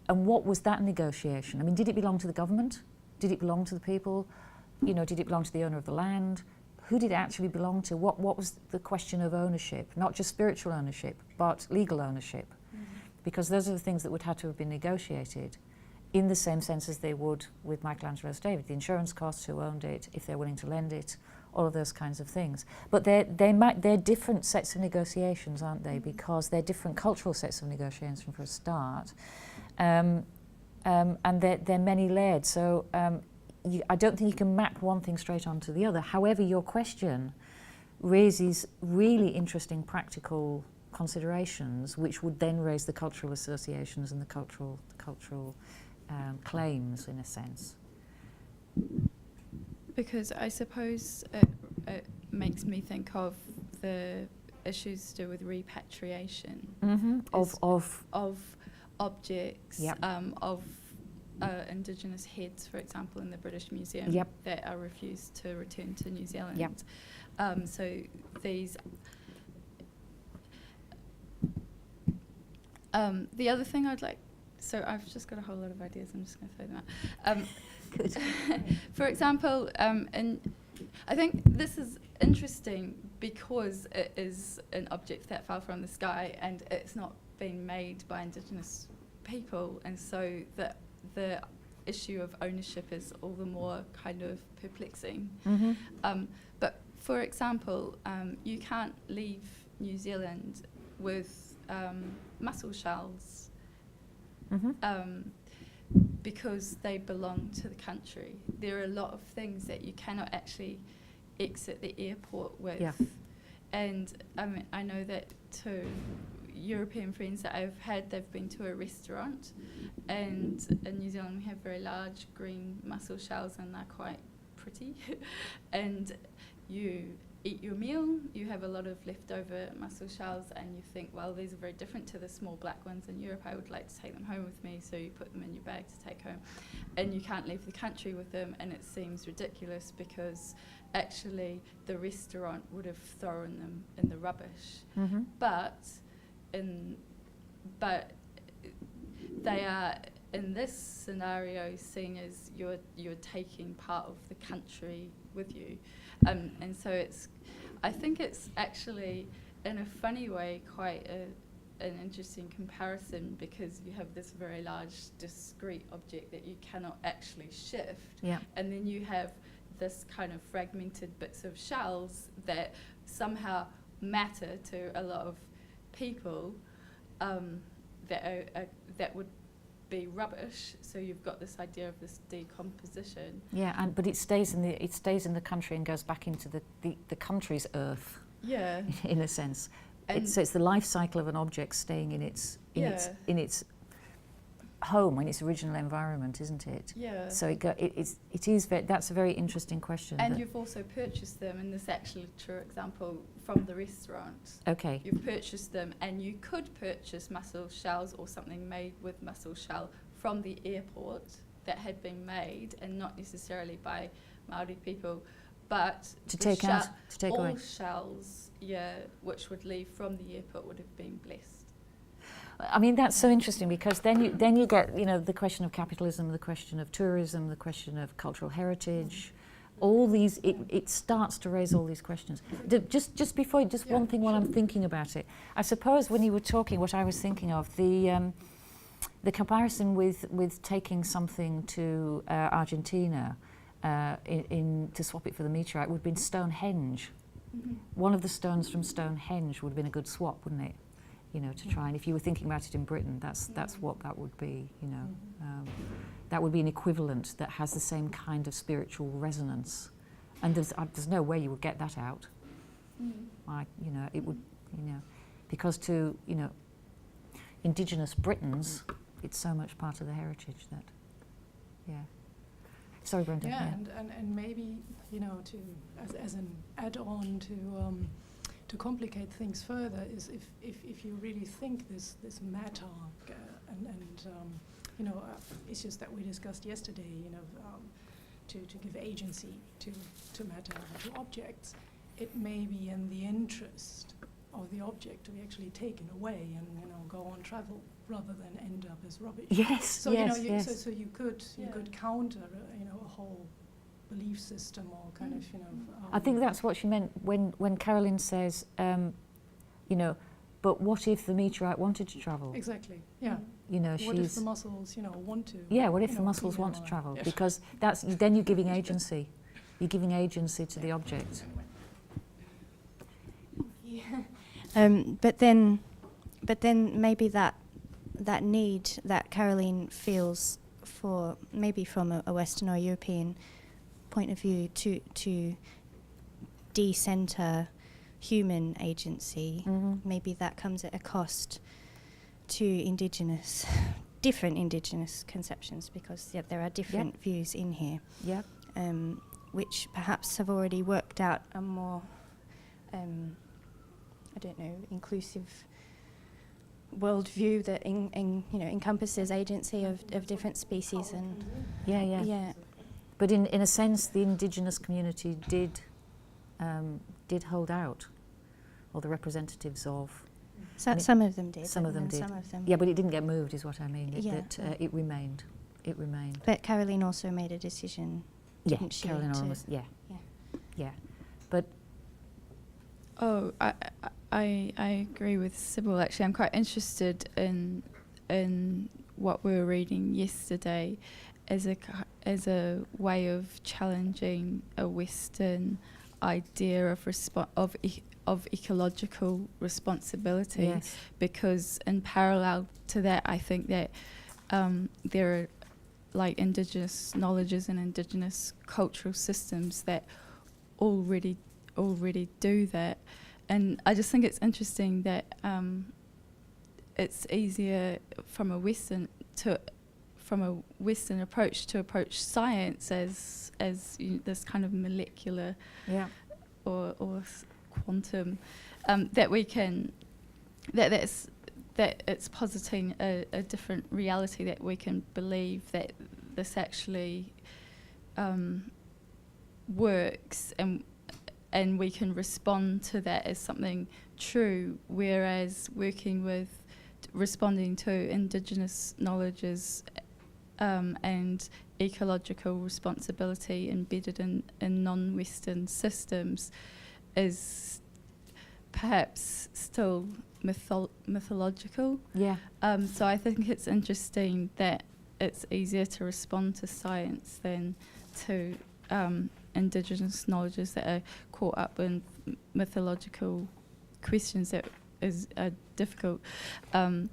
what was that negotiation? I mean, did it belong to the government? Did it belong to the people? You know, did it belong to the owner of the land? Who did it actually belong to? What was the question of ownership? Not just spiritual ownership, but legal ownership. Because those are the things that would have to have been negotiated in the same sense as they would with Michelangelo's David. The insurance costs, who owned it, if they're willing to lend it, all of those kinds of things. But they're different sets of negotiations, aren't they? Because they're different cultural sets of negotiations for a start. And they're many layered. So I don't think you can map one thing straight onto the other. However, your question raises really interesting practical considerations, which would then raise the cultural associations and the cultural claims, in a sense. Because I suppose it makes me think of the issues to do with repatriation of objects, of Indigenous heads, for example, in the British Museum that are refused to return to New Zealand. So these. The other thing I'd like, so I've just got a whole lot of ideas, I'm just going to throw them out. Good. For example, and I think this is interesting because it is an object that fell from the sky and it's not been made by Indigenous people, and so the issue of ownership is all the more kind of perplexing. But for example, you can't leave New Zealand with mussel shells because they belong to the country. There are a lot of things that you cannot actually exit the airport with. And I know that to European friends that I've had, they've been to a restaurant, and in New Zealand we have very large green mussel shells and they're quite pretty. And you eat your meal, you have a lot of leftover mussel shells, and you think, well, these are very different to the small black ones in Europe, I would like to take them home with me, so you put them in your bag to take home. And you can't leave the country with them, and it seems ridiculous because actually the restaurant would have thrown them in the rubbish. But they are, in this scenario, seen as you're taking part of the country with you. And so I think it's actually, in a funny way, quite an interesting comparison, because you have this very large, discrete object that you cannot actually shift. And then you have this kind of fragmented bits of shells that somehow matter to a lot of people, that would be rubbish. So you've got this idea of this decomposition. Yeah, but it stays in the country and goes back into the country's earth. Yeah. In a sense. And So it's the life cycle of an object staying in its home, in its original environment, isn't it? Yeah. So that's a very interesting question. And you've also purchased them, and this is actually a true example from the restaurant. Okay. You've purchased them, and you could purchase mussel shells or something made with mussel shell from the airport that had been made, and not necessarily by Māori people, but To take away. all shells, which would leave from the airport would have been blessed. I mean, that's so interesting, because then you get, the question of capitalism, the question of tourism, the question of cultural heritage, all these, it starts to raise all these questions. Just before, one thing while I'm thinking about it. I suppose when you were talking, what I was thinking of, the comparison with taking something to Argentina to swap it for the meteorite would have been Stonehenge. Mm-hmm. One of the stones from Stonehenge would have been a good swap, wouldn't it? To try, and if you were thinking about it in Britain, that's what that would be. That would be an equivalent that has the same kind of spiritual resonance, and there's no way you would get that out. It would, because to Indigenous Britons, it's so much part of the heritage that, Sorry, Brenda. Yeah, and maybe as an add-on to complicate things further is if you really think this matter and issues that we discussed yesterday, to give agency to matter and to objects, it may be in the interest of the object to be actually taken away and go on travel rather than end up as rubbish. Yes. So yes. so you could counter a whole belief system or kind of I think that's what she meant when Carolyn says, but what if the meteorite wanted to travel? Exactly. Yeah. What if the mussels want to? Yeah. What if the mussels want to travel? Yeah. Because then you're giving agency. You're giving agency to the object. But then maybe that need that Caroline feels for, maybe from a Western or European point of view, to de-center human agency, maybe that comes at a cost to different indigenous conceptions, because there are different views in here, which perhaps have already worked out a more inclusive worldview that encompasses agency of different species. And But in a sense, the indigenous community did hold out, or the representatives of. Some of them did. Some of them did. Some of them. Yeah, but it didn't get moved, is what I mean. It remained. But Caroline also made a decision. Yeah, didn't she, Caroline to- almost. Yeah. But I agree with Sybil. Actually, I'm quite interested in what we were reading yesterday as a way of challenging a Western idea of ecological responsibility. yes. Because in parallel to that, I think that there are like indigenous knowledges and indigenous cultural systems that already do that. And I just think it's interesting that it's easier from a Western approach to approach science as this kind of molecular or quantum that it's positing a different reality, that we can believe that this actually works, and we can respond to that as something true, whereas responding to indigenous knowledges and ecological responsibility embedded in non-Western systems is perhaps still mythological. Yeah. So I think it's interesting that it's easier to respond to science than to indigenous knowledges that are caught up in mythological questions that is difficult. I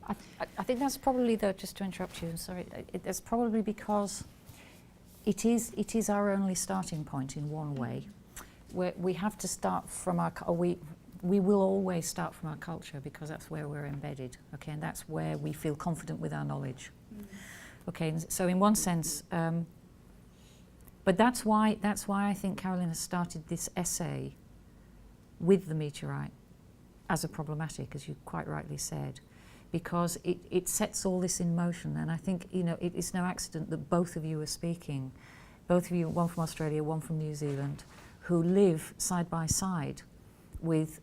think that's probably, though, just to interrupt you, and sorry, that's probably because it is our only starting point in one way. Where we have to start from we will always start from our culture because that's where we're embedded, okay, and that's where we feel confident with our knowledge. Okay, and so in one sense, but that's why I think Carolyn has started this essay with the meteorite as a problematic, as you quite rightly said, because it sets all this in motion. And I think, you know, it is no accident that both of you are speaking, both of you, one from Australia, one from New Zealand, who live side by side with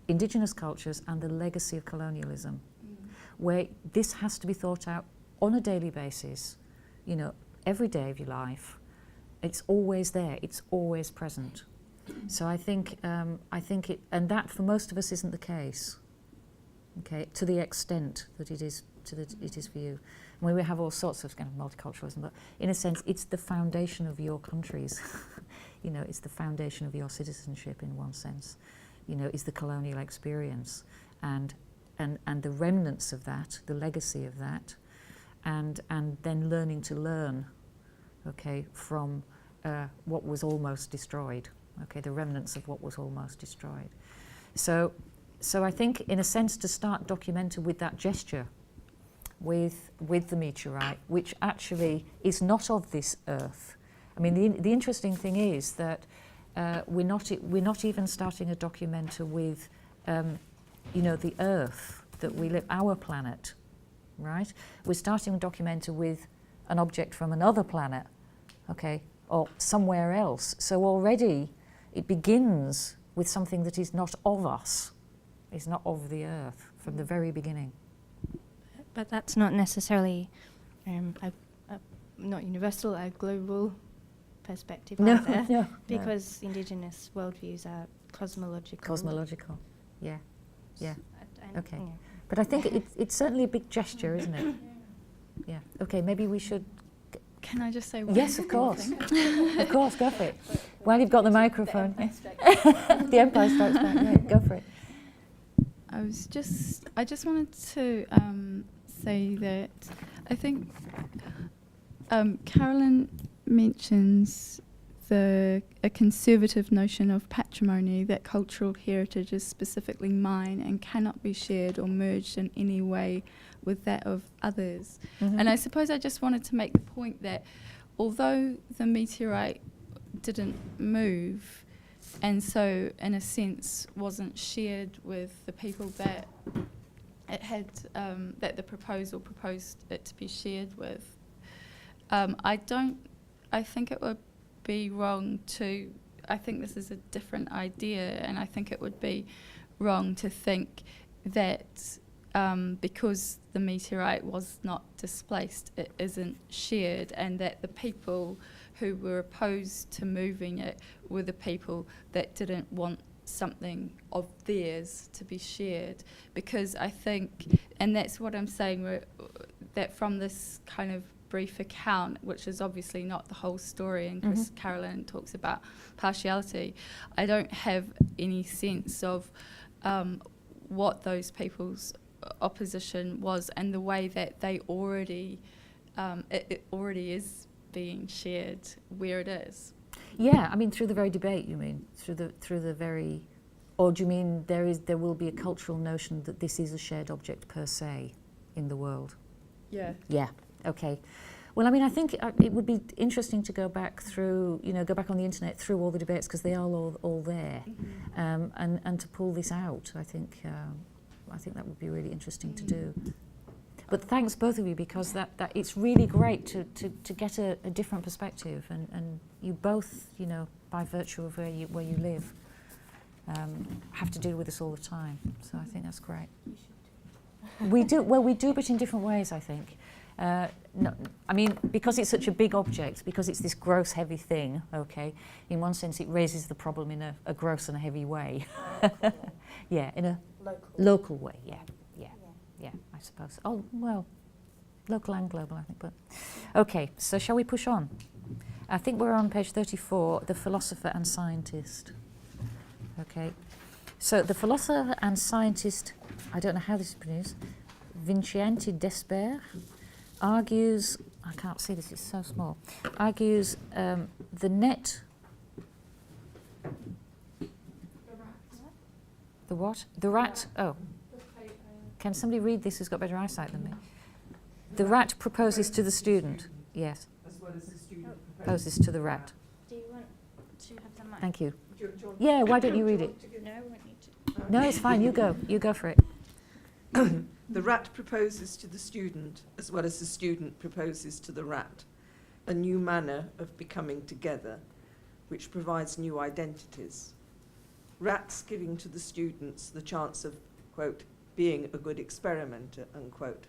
indigenous cultures and the legacy of colonialism, where this has to be thought out on a daily basis, you know, every day of your life. It's always there, it's always present. So I think it, and that for most of us isn't the case, okay, to the extent that it is for you. Where we have all sorts of kind of multiculturalism, but in a sense, it's the foundation of your countries. You know, it's the foundation of your citizenship in one sense. You know, is the colonial experience and the remnants of that, the legacy of that, and then learning to learn, okay, from what was almost destroyed, okay, the remnants of what was almost destroyed. So I think, in a sense, to start dOCUMENTA with that gesture, with the meteorite, which actually is not of this earth. I mean, the interesting thing is that we're not even starting a dOCUMENTA with, you know, the earth that we live, our planet, right? We're starting a dOCUMENTA with an object from another planet, okay, or somewhere else. So already it begins with something that is not of us, is not of the earth from the very beginning. But that's not necessarily not universal, a global perspective either, No, because indigenous worldviews are cosmological. Cosmological, yeah. Okay. Yeah. But I think it's certainly a big gesture, isn't it? Yeah. Okay, maybe we should. Can I just say one Yes, of more course. thing? Of course, go for it. While you've got the microphone. The Empire Strikes Back, yeah, go for it. I just wanted to say that I think Carolyn mentions a conservative notion of patrimony, that cultural heritage is specifically mine and cannot be shared or merged in any way with that of others. Mm-hmm. And I suppose I just wanted to make the point that although the meteorite didn't move, and so in a sense wasn't shared with the people that it had, that the proposal proposed it to be shared with, I think it would be wrong to, I think this is a different idea, and I think it would be wrong to think that because the meteorite was not displaced, it isn't shared, and that the people who were opposed to moving it were the people that didn't want something of theirs to be shared. Because I think, and that's what I'm saying, that from this kind of brief account, which is obviously not the whole story, and Carolyn talks about partiality, I don't have any sense of what those people's opposition was, and the way that they already it already is being shared where it is. Yeah, I mean, through the very debate, you mean? Through the very, or do you mean there will be a cultural notion that this is a shared object per se in the world? Yeah. Yeah, okay. Well, I mean, I think it would be interesting to go back through, go back on the internet through all the debates, because they are all there, and to pull this out. I think that would be really interesting to do. But thanks both of you, because that it's really great to get a different perspective, and you both, by virtue of where you live, have to deal with this all the time. So I think that's great. We do, but in different ways, I think. No, I mean, because it's such a big object, because it's this gross, heavy thing, okay, in one sense it raises the problem in a gross and a heavy way. Yeah, in a local way, yeah, I suppose. Oh, well, local and global, I think. But okay, so shall we push on? I think we're on page 34, the philosopher and scientist. Okay, So the philosopher and scientist, I don't know how this is pronounced, Vincente Desper, argues, I can't see this, it's so small, argues the net... The what? The rat, oh. Can somebody read this who's got better eyesight than me? The rat proposes to the student. Yes. As well as the student Proposes to the rat. Do you want to have the mic? Thank you. Do you want Yeah, why don't you read it? No, I won't need to. No, it's fine, you go. You go for it. The rat proposes to the student, as well as the student proposes to the rat, a new manner of becoming together, which provides new identities. Rats giving to the students the chance of, quote, being a good experimenter, unquote.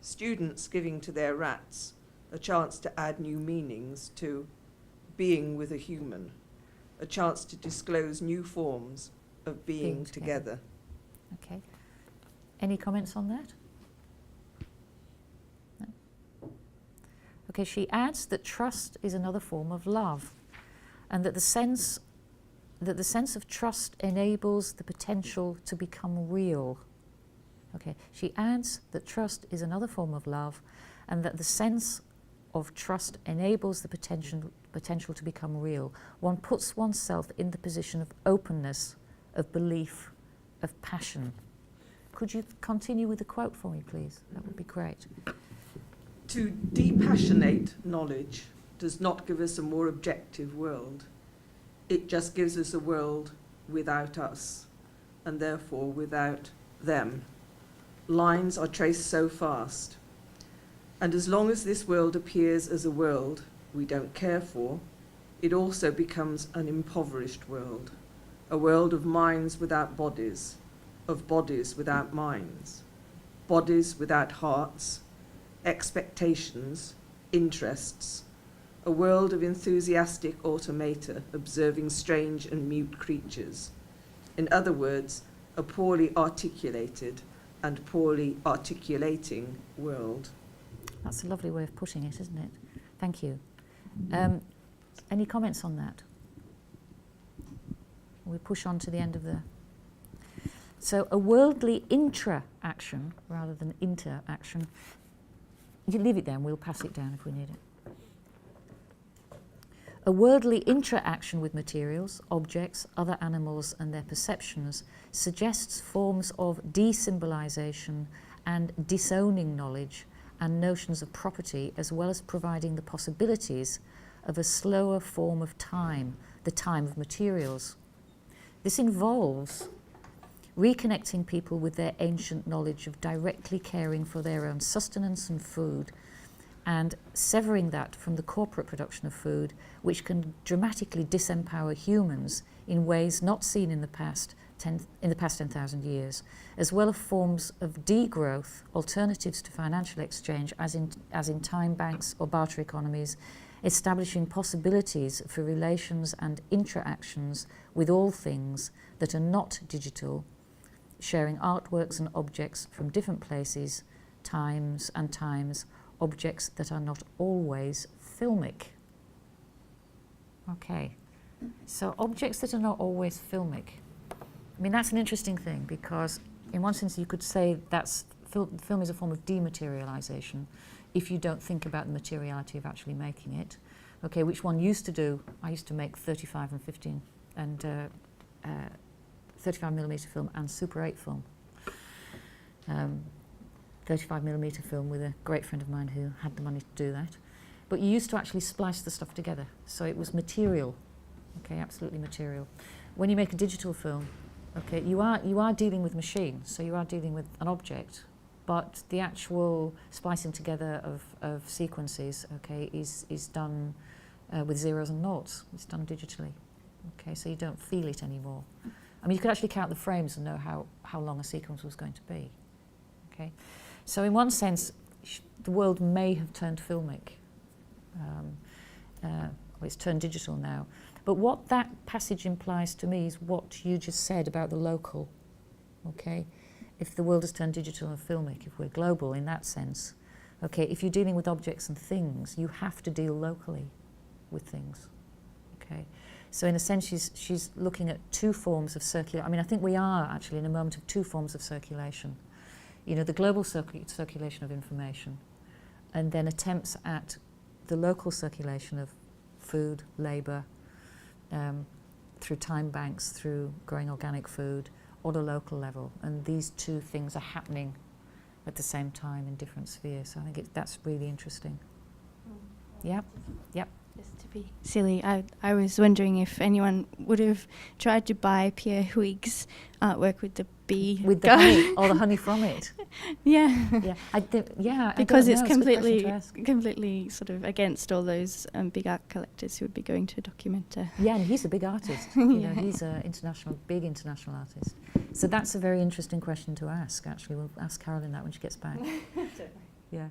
Students giving to their rats a chance to add new meanings to being with a human, a chance to disclose new forms of being together. Okay. Any comments on that? No? Okay, she adds that trust is another form of love, and that the sense of trust enables the potential to become real. Okay, she adds that trust is another form of love, and that the sense of trust enables the potential to become real. One puts oneself in the position of openness, of belief, of passion. Could you continue with the quote for me, please? That would be great. To depassionate knowledge does not give us a more objective world. It just gives us a world without us, and therefore without them. Lines are traced so fast. And as long as this world appears as a world we don't care for, it also becomes an impoverished world, a world of minds without bodies, of bodies without minds, bodies without hearts, expectations, interests, a world of enthusiastic automata observing strange and mute creatures. In other words, a poorly articulated and poorly articulating world. That's a lovely way of putting it, isn't it? Thank you. Any comments on that? We push on to the end of the... So a worldly intra-action rather than inter-action. You leave it there and we'll pass it down if we need it. A worldly intra-action with materials, objects, other animals and their perceptions suggests forms of desymbolization and disowning knowledge and notions of property, as well as providing the possibilities of a slower form of time, the time of materials. This involves reconnecting people with their ancient knowledge of directly caring for their own sustenance and food, and severing that from the corporate production of food, which can dramatically disempower humans in ways not seen in the past 10,000 years, as well as forms of degrowth, alternatives to financial exchange, as in time banks or barter economies, establishing possibilities for relations and interactions with all things that are not digital, sharing artworks and objects from different places, times, objects that are not always filmic. Okay, so objects that are not always filmic. I mean, that's an interesting thing, because in one sense you could say that's film is a form of dematerialization if you don't think about the materiality of actually making it. Okay, which one used to do, I used to make 35 and 15 and 35mm film and Super 8 film. 35mm film with a great friend of mine who had the money to do that. But you used to actually splice the stuff together, so it was material, okay, absolutely material. When you make a digital film, okay, you are dealing with machines, so you are dealing with an object, but the actual splicing together of sequences, okay, is done with zeros and noughts. It's done digitally, okay, so you don't feel it anymore. I mean, you could actually count the frames and know how long a sequence was going to be, okay. So in one sense, the world may have turned filmic, or it's turned digital now. But what that passage implies to me is what you just said about the local, okay? If the world has turned digital and filmic, if we're global in that sense, okay, if you're dealing with objects and things, you have to deal locally with things, okay? So in a sense, she's looking at two forms of circulation. I mean, I think we are actually in a moment of two forms of circulation. You know, the global circulation of information, and then attempts at the local circulation of food, labour, through time banks, through growing organic food, on a local level. And these two things are happening at the same time in different spheres. So I think that's really interesting. Yep. Just to be silly, I was wondering if anyone would have tried to buy Pierre Huyg's artwork with the bee. With the honey, or the honey from it. Yeah. Yeah. Because I it's don't know, a good question to ask. completely sort of against all those big art collectors who would be going to Documenta. Yeah, and he's a big artist. You know, he's a big international artist. So that's a very interesting question to ask, actually. We'll ask Carolyn that when she gets back. Yeah.